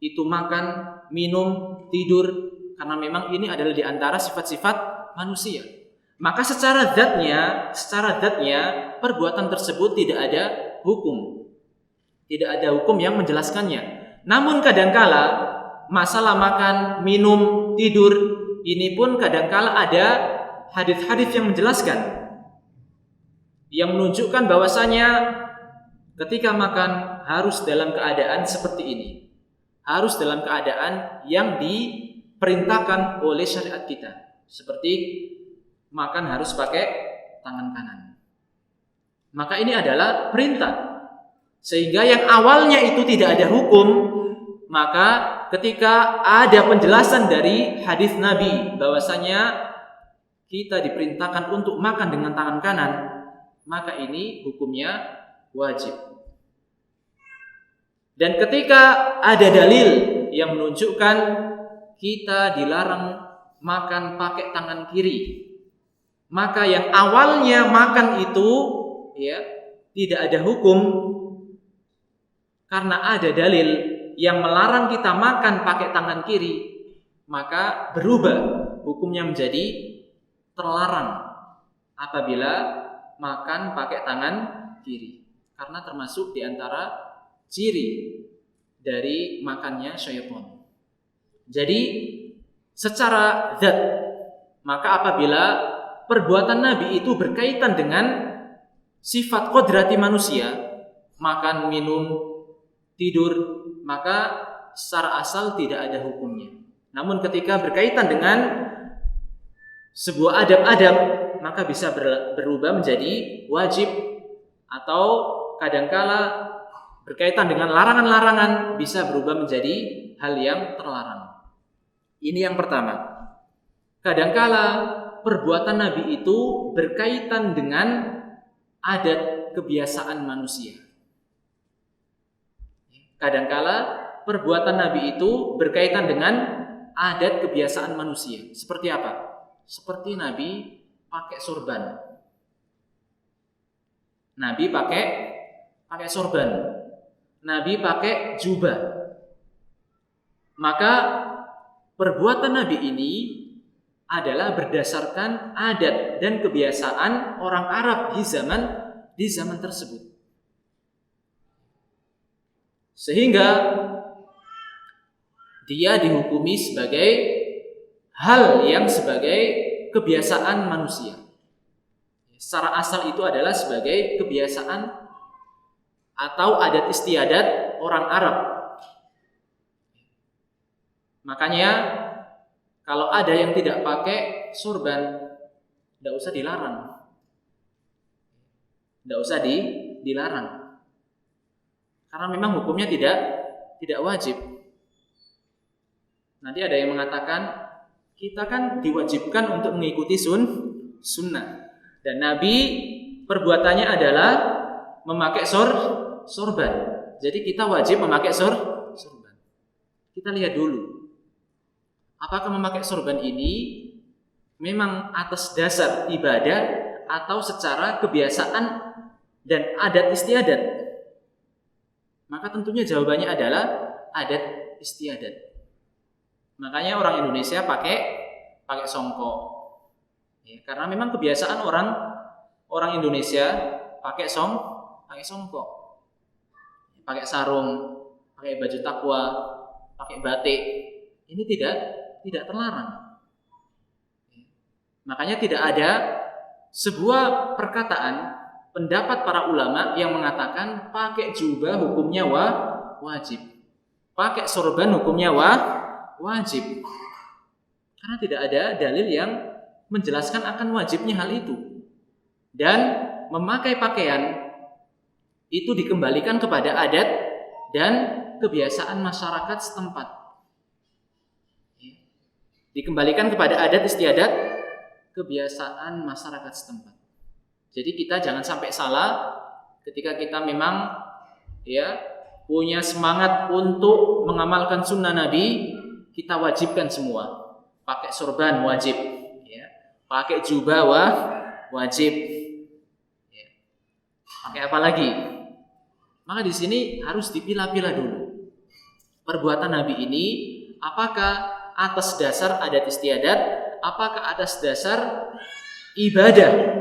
itu makan, minum, tidur, karena memang ini adalah di antara sifat-sifat manusia. Maka secara zatnya perbuatan tersebut tidak ada hukum. Tidak ada hukum yang menjelaskannya. Namun kadangkala masalah makan, minum, tidur ini pun kadangkala ada hadis-hadis yang menjelaskan, yang menunjukkan bahwasanya ketika makan harus dalam keadaan seperti ini. Harus dalam keadaan yang diperintahkan oleh syariat kita. Seperti makan harus pakai tangan kanan. Maka ini adalah perintah. Sehingga yang awalnya itu tidak ada hukum, maka ketika ada penjelasan dari hadis Nabi bahwasanya kita diperintahkan untuk makan dengan tangan kanan, maka ini hukumnya wajib. Dan ketika ada dalil yang menunjukkan kita dilarang makan pakai tangan kiri, maka yang awalnya makan itu tidak ada hukum, karena ada dalil yang melarang kita makan pakai tangan kiri, maka berubah hukumnya menjadi terlarang apabila makan pakai tangan kiri, karena termasuk di antara ciri dari makannya syaitan. Jadi secara zat, maka apabila perbuatan Nabi itu berkaitan dengan sifat kodrati manusia, makan, minum, tidur, maka secara asal tidak ada hukumnya. Namun ketika berkaitan dengan sebuah adab-adab, maka bisa berubah menjadi wajib, atau kadangkala berkaitan dengan larangan-larangan bisa berubah menjadi hal yang terlarang. Ini yang pertama. Kadangkala perbuatan Nabi itu berkaitan dengan adat kebiasaan manusia. Kadangkala perbuatan Nabi itu berkaitan dengan adat kebiasaan manusia. Seperti apa? Seperti Nabi pakai sorban. Nabi pakai sorban. Nabi pakai jubah. Maka perbuatan Nabi ini adalah berdasarkan adat dan kebiasaan orang Arab di zaman tersebut. Sehingga dia dihukumi sebagai hal yang sebagai kebiasaan manusia. Secara asal itu adalah sebagai kebiasaan atau adat istiadat orang Arab. Makanya Kalau ada yang tidak pakai sorban, tidak usah dilarang. Tidak usah dilarang. Karena memang hukumnya tidak wajib. Nanti ada yang mengatakan, kita kan diwajibkan untuk mengikuti sunnah. Dan Nabi perbuatannya adalah memakai sorban. Jadi kita wajib memakai sorban. Kita lihat dulu, apakah memakai sorban ini memang atas dasar ibadah atau secara kebiasaan dan adat istiadat? Maka tentunya jawabannya adalah adat istiadat. Makanya orang Indonesia pakai songkok. Ya, karena memang kebiasaan orang Indonesia pakai songkok. Pakai sarung, pakai baju takwa, pakai batik. Ini tidak terlarang. Makanya tidak ada sebuah perkataan pendapat para ulama yang mengatakan pakai jubah hukumnya wajib, pakai sorban hukumnya wajib. Karena tidak ada dalil yang menjelaskan akan wajibnya hal itu. Dan memakai pakaian itu dikembalikan kepada adat dan kebiasaan masyarakat setempat. Dikembalikan kepada adat istiadat kebiasaan masyarakat setempat. Jadi kita jangan sampai salah ketika kita memang punya semangat untuk mengamalkan sunnah Nabi, kita wajibkan semua. Pakai sorban wajib, pakai jubah wajib, pakai apa lagi? Maka di sini harus dipilah-pilah dulu. Perbuatan Nabi ini apakah atas dasar adat istiadat, apakah atas dasar ibadah,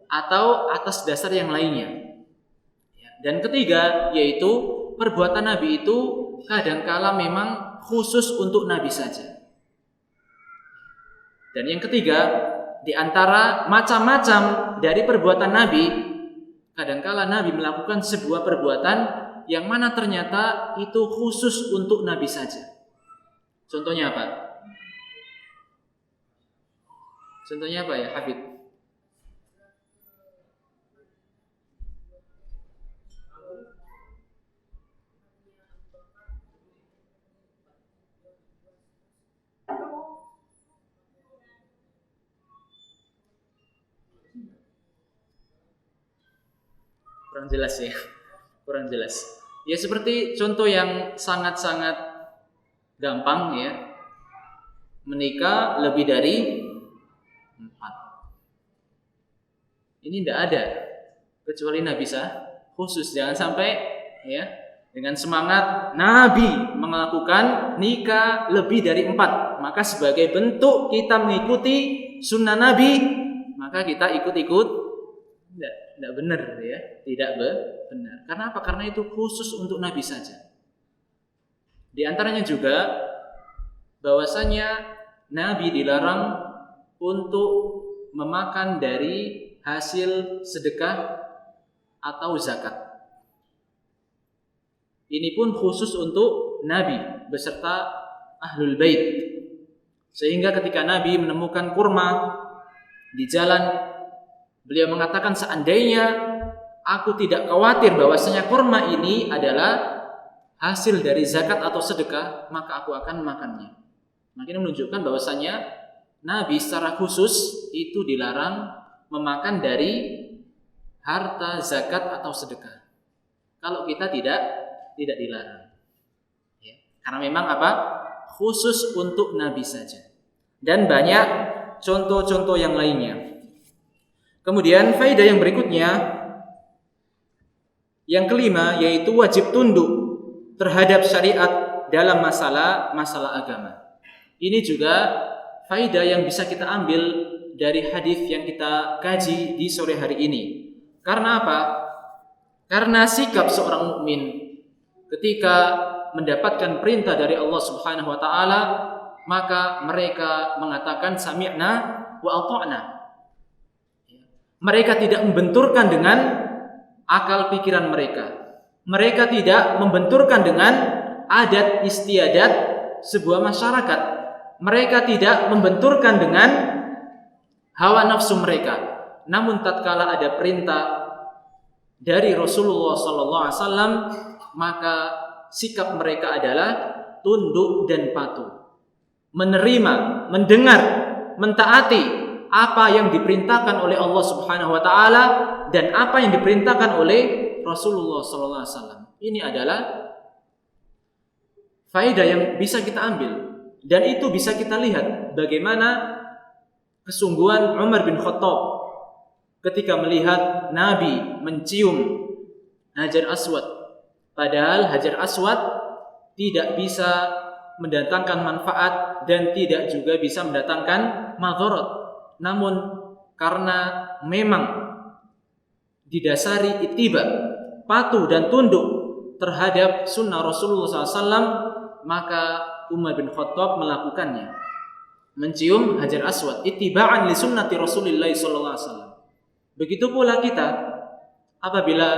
atau atas dasar yang lainnya. Dan ketiga, yaitu perbuatan Nabi itu kadangkala memang khusus untuk Nabi saja. Dan yang ketiga, di antara macam-macam dari perbuatan Nabi, kadangkala Nabi melakukan sebuah perbuatan yang mana ternyata itu khusus untuk Nabi saja. Contohnya apa? Contohnya apa ya, Hafid? Kurang jelas ya. Kurang jelas. Ya seperti contoh yang sangat-sangat gampang ya. Menikah lebih dari 4. Ini tidak ada kecuali Nabi khusus. Jangan sampai ya dengan semangat Nabi melakukan nikah lebih dari 4, maka sebagai bentuk kita mengikuti sunnah Nabi, maka kita ikut-ikut. Tidak benar ya, tidak benar. Karena apa? Karena itu khusus untuk Nabi saja. Di antaranya juga bahwasanya Nabi dilarang untuk memakan dari hasil sedekah atau zakat. Ini pun khusus untuk Nabi beserta Ahlul Bait. Sehingga ketika Nabi menemukan kurma di jalan, beliau mengatakan, seandainya aku tidak khawatir bahwasanya kurma ini adalah hasil dari zakat atau sedekah, maka aku akan memakannya. Makin menunjukkan bahwasanya Nabi secara khusus itu dilarang memakan dari harta zakat atau sedekah. Kalau kita tidak dilarang. Ya. Karena memang apa? Khusus untuk Nabi saja. Dan banyak contoh-contoh yang lainnya. Kemudian faedah yang berikutnya, yang kelima, yaitu wajib tunduk terhadap syariat dalam masalah agama. Ini juga faedah yang bisa kita ambil dari hadis yang kita kaji di sore hari ini. Karena apa? Karena sikap seorang mukmin ketika mendapatkan perintah dari Allah Subhanahu wa taala, maka mereka mengatakan sami'na wa ata'na. Mereka tidak membenturkan dengan akal pikiran mereka. Mereka tidak membenturkan dengan adat istiadat sebuah masyarakat. mereka tidak membenturkan dengan hawa nafsu mereka. Namun tatkala ada perintah dari Rasulullah SAW, maka sikap mereka adalah tunduk dan patuh, menerima, mendengar, mentaati apa yang diperintahkan oleh Allah Subhanahu wa taala dan apa yang diperintahkan oleh Rasulullah SAW. Ini adalah faedah yang bisa kita ambil, dan itu bisa kita lihat bagaimana kesungguhan Umar bin Khattab ketika melihat Nabi mencium Hajar Aswad, padahal Hajar Aswad tidak bisa mendatangkan manfaat dan tidak juga bisa mendatangkan madharat. Namun karena memang didasari ittiba, patuh dan tunduk terhadap sunnah Rasulullah SAW, maka Umar bin Khattab melakukannya, mencium Hajar Aswad, ittiba'an li sunnati Rasulillah SAW. Begitu pula kita, apabila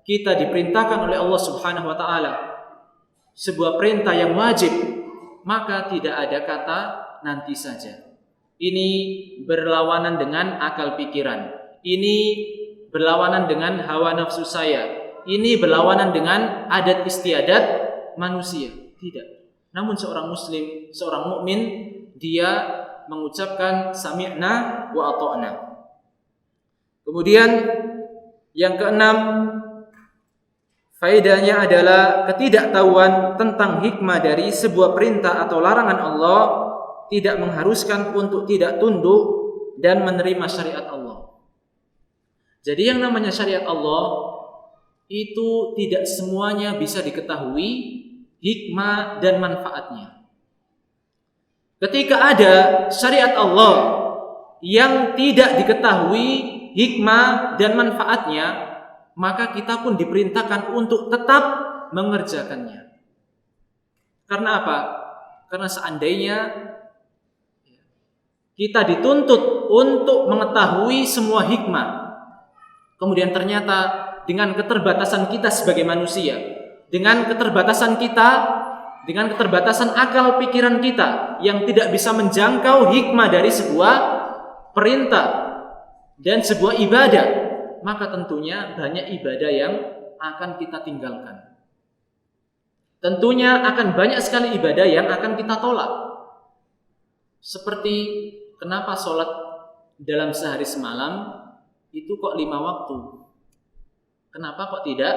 kita diperintahkan oleh Allah Subhanahu wa taala sebuah perintah yang wajib, maka tidak ada kata nanti saja. Ini berlawanan dengan akal pikiran. Ini berlawanan dengan hawa nafsu saya. Ini berlawanan dengan adat istiadat manusia. Tidak. Namun seorang muslim, seorang mukmin, dia mengucapkan sami'na wa ata'na. Kemudian yang keenam, faedahnya adalah ketidaktahuan tentang hikmah dari sebuah perintah atau larangan Allah tidak mengharuskan untuk tidak tunduk dan menerima syariat Allah. Jadi yang namanya syariat Allah itu tidak semuanya bisa diketahui hikmah dan manfaatnya. Ketika ada syariat Allah yang tidak diketahui hikmah dan manfaatnya, maka kita pun diperintahkan untuk tetap mengerjakannya. Karena apa? Karena seandainya kita dituntut untuk mengetahui semua hikmah, kemudian ternyata dengan keterbatasan kita sebagai manusia, dengan keterbatasan kita, dengan keterbatasan akal pikiran kita yang tidak bisa menjangkau hikmah dari sebuah perintah dan sebuah ibadah, maka tentunya banyak ibadah yang akan kita tinggalkan. Tentunya akan banyak sekali ibadah yang akan kita tolak. Seperti kenapa sholat dalam sehari semalam itu kok 5 waktu? Kenapa kok tidak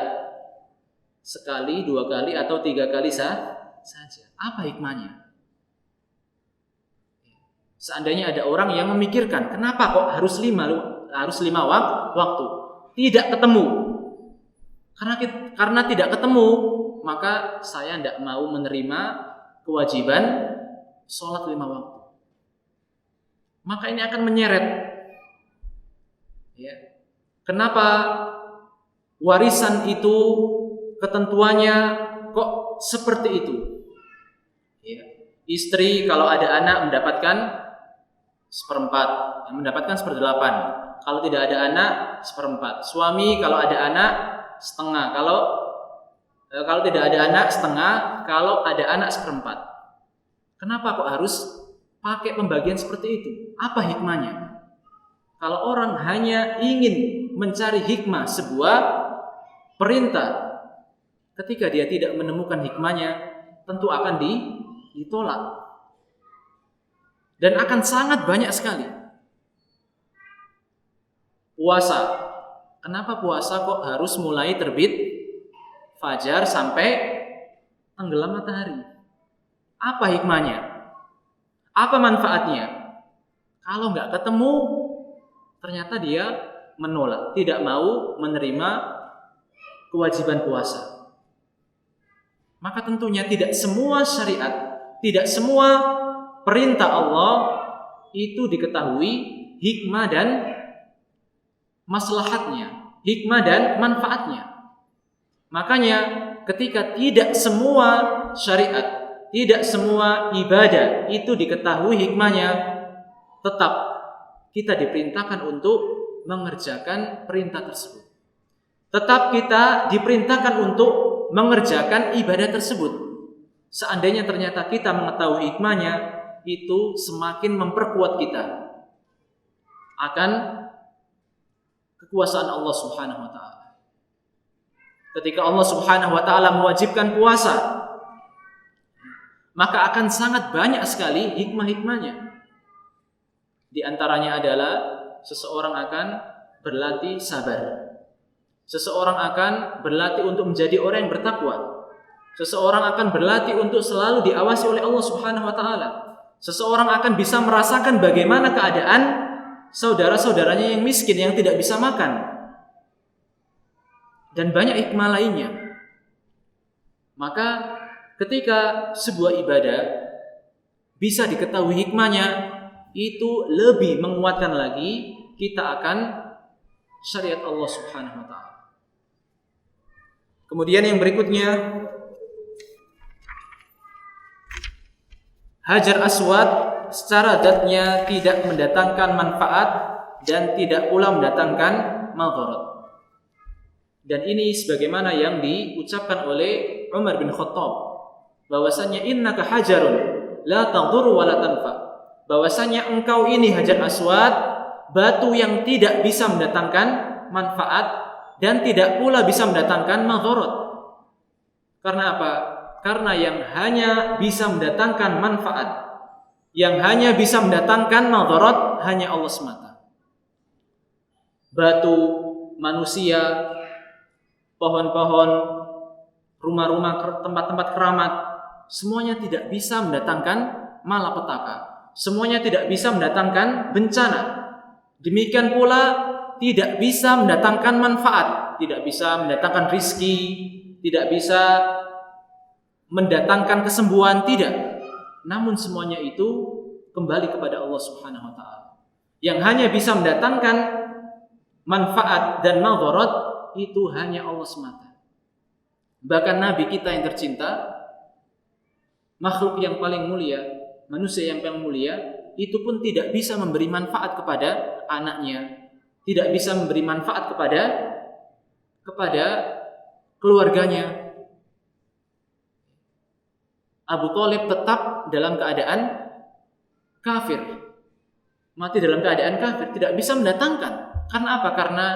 sekali, 2 kali, atau 3 kali saja? Apa hikmahnya? Seandainya ada orang yang memikirkan, kenapa kok harus 5 waktu? Tidak ketemu. Karena tidak ketemu, maka saya tidak mau menerima kewajiban sholat 5 waktu. Maka ini akan menyeret. Ya. Kenapa warisan itu ketentuannya kok seperti itu? Ya. Istri kalau ada anak mendapatkan 1/4, mendapatkan 1/8. Kalau tidak ada anak 1/4. Suami kalau ada anak setengah. Kalau tidak ada anak setengah. Kalau ada anak 1/4. Kenapa kok harus pakai pembagian seperti itu? Apa hikmahnya? Kalau orang hanya ingin mencari hikmah sebuah perintah, ketika dia tidak menemukan hikmahnya, tentu akan ditolak. Dan akan sangat banyak sekali. Puasa. Kenapa puasa kok harus mulai terbit fajar sampai tenggelam matahari? Apa hikmahnya? Apa manfaatnya? Kalau nggak ketemu, ternyata dia menolak, tidak mau menerima kewajiban puasa. Maka tentunya tidak semua syariat, tidak semua perintah Allah itu diketahui hikmah dan maslahatnya, hikmah dan manfaatnya. Makanya ketika tidak semua syariat, tidak semua ibadah itu diketahui hikmahnya, tetap kita diperintahkan untuk mengerjakan perintah tersebut. Tetap kita diperintahkan untuk mengerjakan ibadah tersebut. Seandainya ternyata kita mengetahui hikmahnya, itu semakin memperkuat kita akan kekuasaan Allah Subhanahu wa taala. Ketika Allah Subhanahu wa taala mewajibkan puasa, maka akan sangat banyak sekali hikmah-hikmahnya. Di antaranya adalah seseorang akan berlatih sabar. Seseorang akan berlatih untuk menjadi orang yang bertakwa. Seseorang akan berlatih untuk selalu diawasi oleh Allah Subhanahu wa taala. Seseorang akan bisa merasakan bagaimana keadaan saudara-saudaranya yang miskin, yang tidak bisa makan. Dan banyak hikmah lainnya. Maka ketika sebuah ibadah bisa diketahui hikmahnya, itu lebih menguatkan lagi kita akan syariat Allah Subhanahu wa taala. Kemudian yang berikutnya, Hajar Aswad secara zatnya tidak mendatangkan manfaat dan tidak pula mendatangkan madharat. Dan ini sebagaimana yang diucapkan oleh Umar bin Khattab, bahwasanya innaka hajarun la tadhur wa la tanfa. Bahwasanya engkau ini Hajar Aswad, batu yang tidak bisa mendatangkan manfaat dan tidak pula bisa mendatangkan madharat. Karena apa? Karena yang hanya bisa mendatangkan manfaat, yang hanya bisa mendatangkan madharat hanya Allah semata. Batu, manusia, pohon-pohon, rumah-rumah, tempat-tempat keramat, semuanya tidak bisa mendatangkan malapetaka. Semuanya tidak bisa mendatangkan bencana. Demikian pula tidak bisa mendatangkan manfaat, tidak bisa mendatangkan rizki, tidak bisa mendatangkan kesembuhan, tidak. Namun semuanya itu kembali kepada Allah Subhanahu wa taala. Yang hanya bisa mendatangkan manfaat dan madharat itu hanya Allah semata. Bahkan Nabi kita yang tercinta, makhluk yang paling mulia, manusia yang paling mulia, itu pun tidak bisa memberi manfaat kepada anaknya, tidak bisa memberi manfaat kepada keluarganya. Abu Thalib tetap dalam keadaan kafir, mati dalam keadaan kafir, tidak bisa mendatangkan. Karena apa? Karena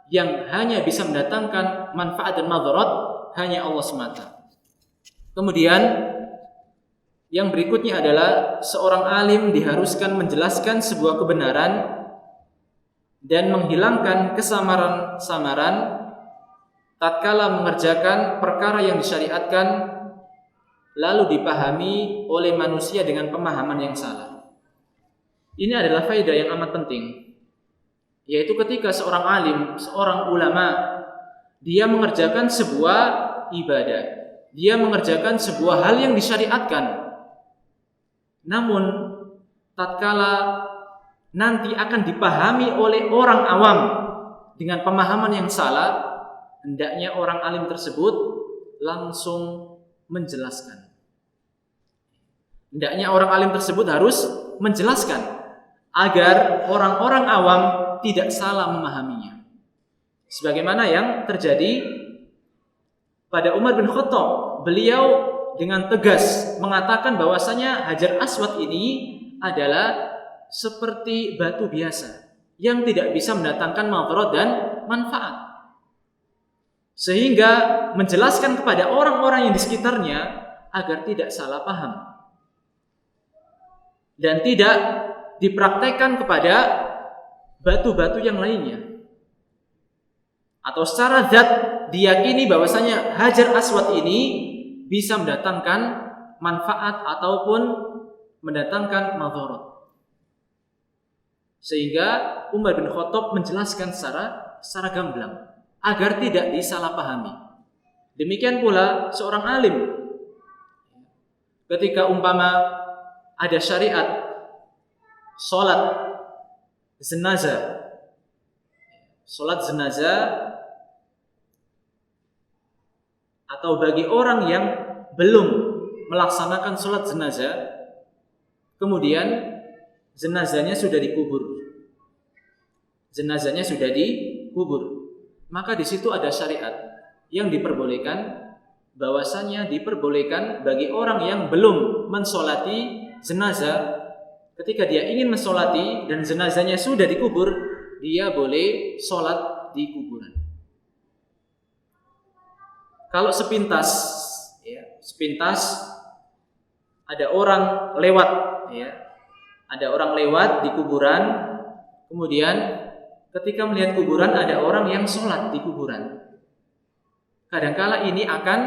yang hanya bisa mendatangkan manfaat dan madharat hanya Allah semata. Kemudian yang berikutnya adalah seorang alim diharuskan menjelaskan sebuah kebenaran dan menghilangkan kesamaran-samaran tatkala mengerjakan perkara yang disyariatkan lalu dipahami oleh manusia dengan pemahaman yang salah. Ini adalah faedah yang amat penting, yaitu ketika seorang alim, seorang ulama, dia mengerjakan sebuah ibadah, dia mengerjakan sebuah hal yang disyariatkan, namun tatkala nanti akan dipahami oleh orang awam dengan pemahaman yang salah, hendaknya orang alim tersebut langsung menjelaskan. Hendaknya orang alim tersebut harus menjelaskan agar orang-orang awam tidak salah memahaminya. Sebagaimana yang terjadi pada Umar bin Khattab, beliau dengan tegas mengatakan bahwasanya Hajar Aswad ini adalah seperti batu biasa yang tidak bisa mendatangkan madharat dan manfaat. Sehingga menjelaskan kepada orang-orang yang di sekitarnya agar tidak salah paham dan tidak dipraktekkan kepada batu-batu yang lainnya. Atau secara zat diyakini bahwasanya Hajar Aswad ini bisa mendatangkan manfaat ataupun mendatangkan madharat. Sehingga Umar bin Khattab menjelaskan secara gamblang agar tidak disalahpahami. Demikian pula seorang alim, ketika umpama ada syariat salat jenazah atau bagi orang yang belum melaksanakan salat jenazah, kemudian jenazahnya sudah dikubur, maka di situ ada syariat yang diperbolehkan, bahwasanya diperbolehkan bagi orang yang belum mensolati jenazah, ketika dia ingin mensolati dan jenazahnya sudah dikubur, dia boleh sholat di kuburan. Kalau sepintas ada orang lewat, ada orang lewat di kuburan, kemudian ketika melihat kuburan ada orang yang sholat di kuburan, kadangkala ini akan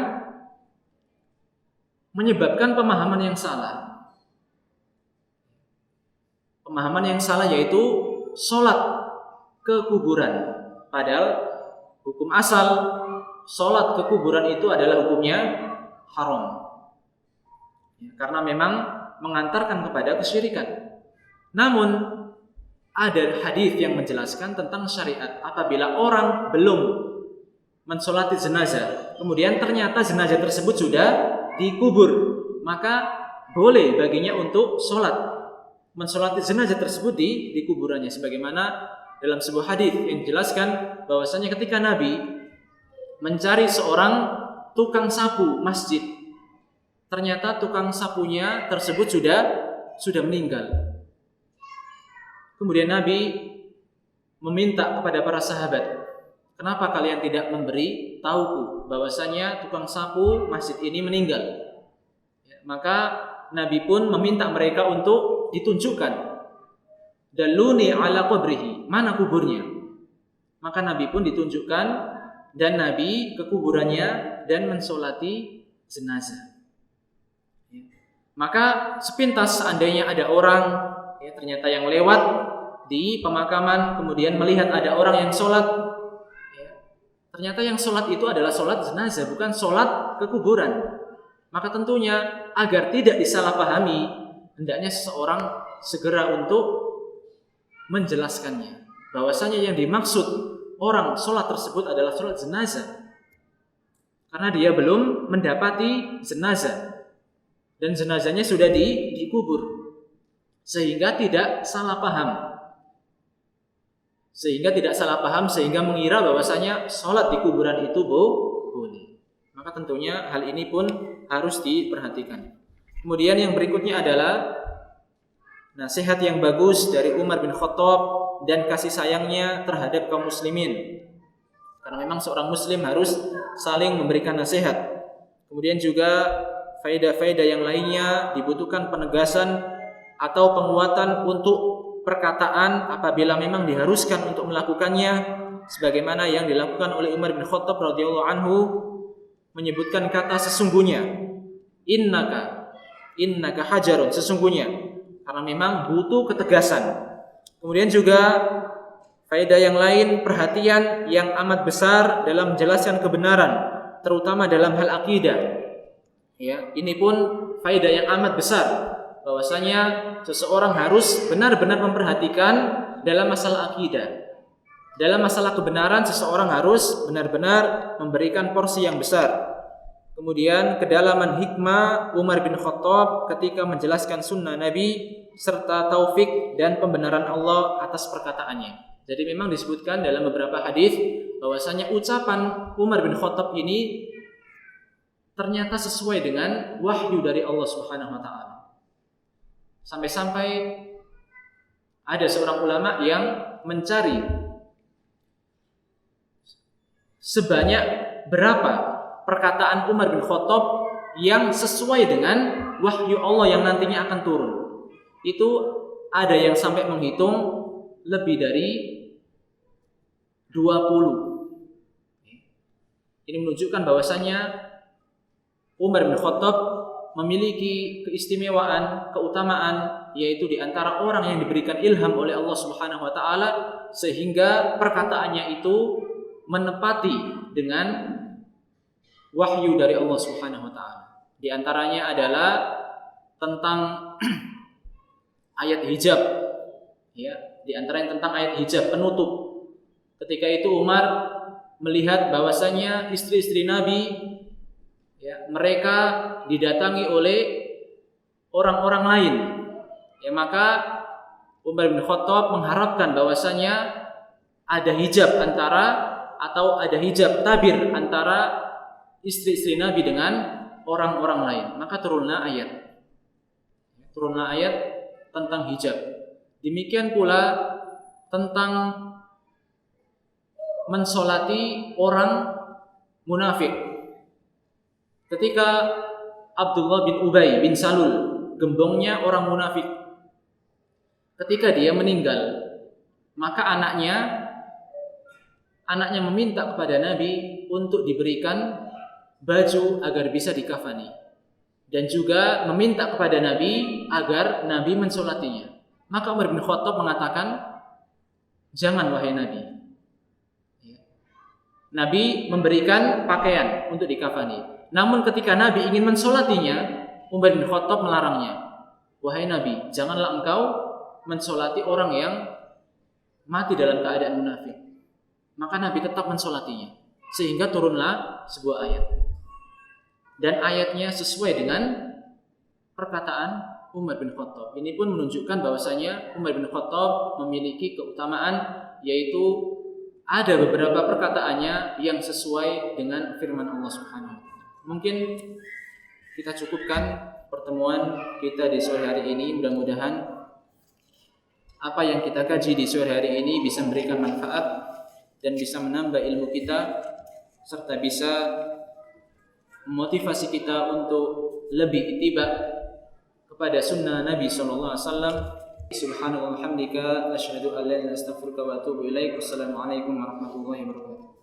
menyebabkan pemahaman yang salah. Pemahaman yang salah yaitu sholat ke kuburan. Padahal hukum asal sholat ke kuburan itu adalah hukumnya haram. Karena memang mengantarkan kepada kesyirikan. Namun ada hadis yang menjelaskan tentang syariat. Apabila orang belum mensolati jenazah, kemudian ternyata jenazah tersebut sudah dikubur, maka boleh baginya untuk sholat, mensolati jenazah tersebut di kuburannya. Sebagaimana dalam sebuah hadis yang dijelaskan bahwasanya ketika Nabi mencari seorang tukang sapu masjid, ternyata tukang sapunya tersebut sudah meninggal. Kemudian Nabi meminta kepada para sahabat, kenapa kalian tidak memberi tahuku bahwasanya tukang sapu masjid ini meninggal? Maka Nabi pun meminta mereka untuk ditunjukkan, daluni ala qabrihi, mana kuburnya. Maka Nabi pun ditunjukkan dan Nabi ke kuburannya dan mensolati jenazah. Maka sepintas seandainya ada orang ternyata yang lewat di pemakaman, kemudian melihat ada orang yang sholat, ternyata yang sholat itu adalah sholat jenazah, bukan sholat ke kuburan, maka tentunya agar tidak disalahpahami, hendaknya seseorang segera untuk menjelaskannya bahwasanya yang dimaksud orang sholat tersebut adalah sholat jenazah, karena dia belum mendapati jenazah dan jenazahnya sudah dikubur, sehingga tidak salah paham, sehingga mengira bahwasanya sholat di kuburan itu boleh. Maka tentunya hal ini pun harus diperhatikan. Kemudian yang berikutnya adalah nasihat yang bagus dari Umar bin Khattab dan kasih sayangnya terhadap kaum muslimin. Karena memang seorang muslim harus saling memberikan nasihat. Kemudian juga faedah-faedah yang lainnya, dibutuhkan penegasan atau penguatan untuk perkataan apabila memang diharuskan untuk melakukannya, sebagaimana yang dilakukan oleh Umar bin Khattab radhiyallahu anhu, menyebutkan kata sesungguhnya, innaka hajarun, sesungguhnya, karena memang butuh ketegasan. Kemudian juga faedah yang lain, perhatian yang amat besar dalam menjelaskan kebenaran, terutama dalam hal akidah. Ini pun faedah yang amat besar, bahwasanya seseorang harus benar-benar memperhatikan dalam masalah akidah. Dalam masalah kebenaran seseorang harus benar-benar memberikan porsi yang besar. Kemudian kedalaman hikmah Umar bin Khattab ketika menjelaskan sunnah Nabi serta taufik dan pembenaran Allah atas perkataannya. Jadi memang disebutkan dalam beberapa hadis bahwasanya ucapan Umar bin Khattab ini ternyata sesuai dengan wahyu dari Allah Subhanahu wa taala. Sampai-sampai ada seorang ulama yang mencari sebanyak berapa perkataan Umar bin Khattab yang sesuai dengan wahyu Allah yang nantinya akan turun. Itu ada yang sampai menghitung lebih dari 20. Ini menunjukkan bahwasanya Umar bin Khattab memiliki keistimewaan, keutamaan, yaitu di antara orang yang diberikan ilham oleh Allah Subhanahu wa taala, sehingga perkataannya itu menepati dengan wahyu dari Allah Subhanahu wa taala. Di antaranya adalah tentang ayat hijab. Di antaranya tentang ayat hijab penutup. Ketika itu Umar melihat bahwasanya istri-istri Nabi mereka didatangi oleh orang-orang lain. Maka Umar bin Khattab mengharapkan bahwasanya ada hijab atau ada hijab tabir antara istri-istri Nabi dengan orang-orang lain. Maka turunlah ayat. turunlah ayat tentang hijab. Demikian pula tentang mensolati orang munafik. Ketika Abdullah bin Ubay bin Salul, gembongnya orang munafik, ketika dia meninggal, maka anaknya meminta kepada Nabi untuk diberikan baju agar bisa dikafani, dan juga meminta kepada Nabi agar Nabi mensolatinya. Maka Umar bin Khattab mengatakan, jangan wahai Nabi. Nabi memberikan pakaian untuk dikafani. Namun ketika Nabi ingin mensolatinya, Umar bin Khattab melarangnya. Wahai Nabi, janganlah engkau mensolati orang yang mati dalam keadaan munafik. Maka Nabi tetap mensolatinya, sehingga turunlah sebuah ayat. Dan ayatnya sesuai dengan perkataan Umar bin Khattab. Ini pun menunjukkan bahwasanya Umar bin Khattab memiliki keutamaan, yaitu ada beberapa perkataannya yang sesuai dengan firman Allah Subhanahu wa taala. Mungkin kita cukupkan pertemuan kita di sore hari ini. Mudah-mudahan apa yang kita kaji di sore hari ini bisa memberikan manfaat dan bisa menambah ilmu kita, serta bisa memotivasi kita untuk lebih ittiba kepada sunnah Nabi sallallahu alaihi wasallam. Subhanallah wa bihamdika asyhadu an la ilaha illa anta astaghfiruka wa atubu ilaik. Wassalamualaikum warahmatullahi wabarakatuh.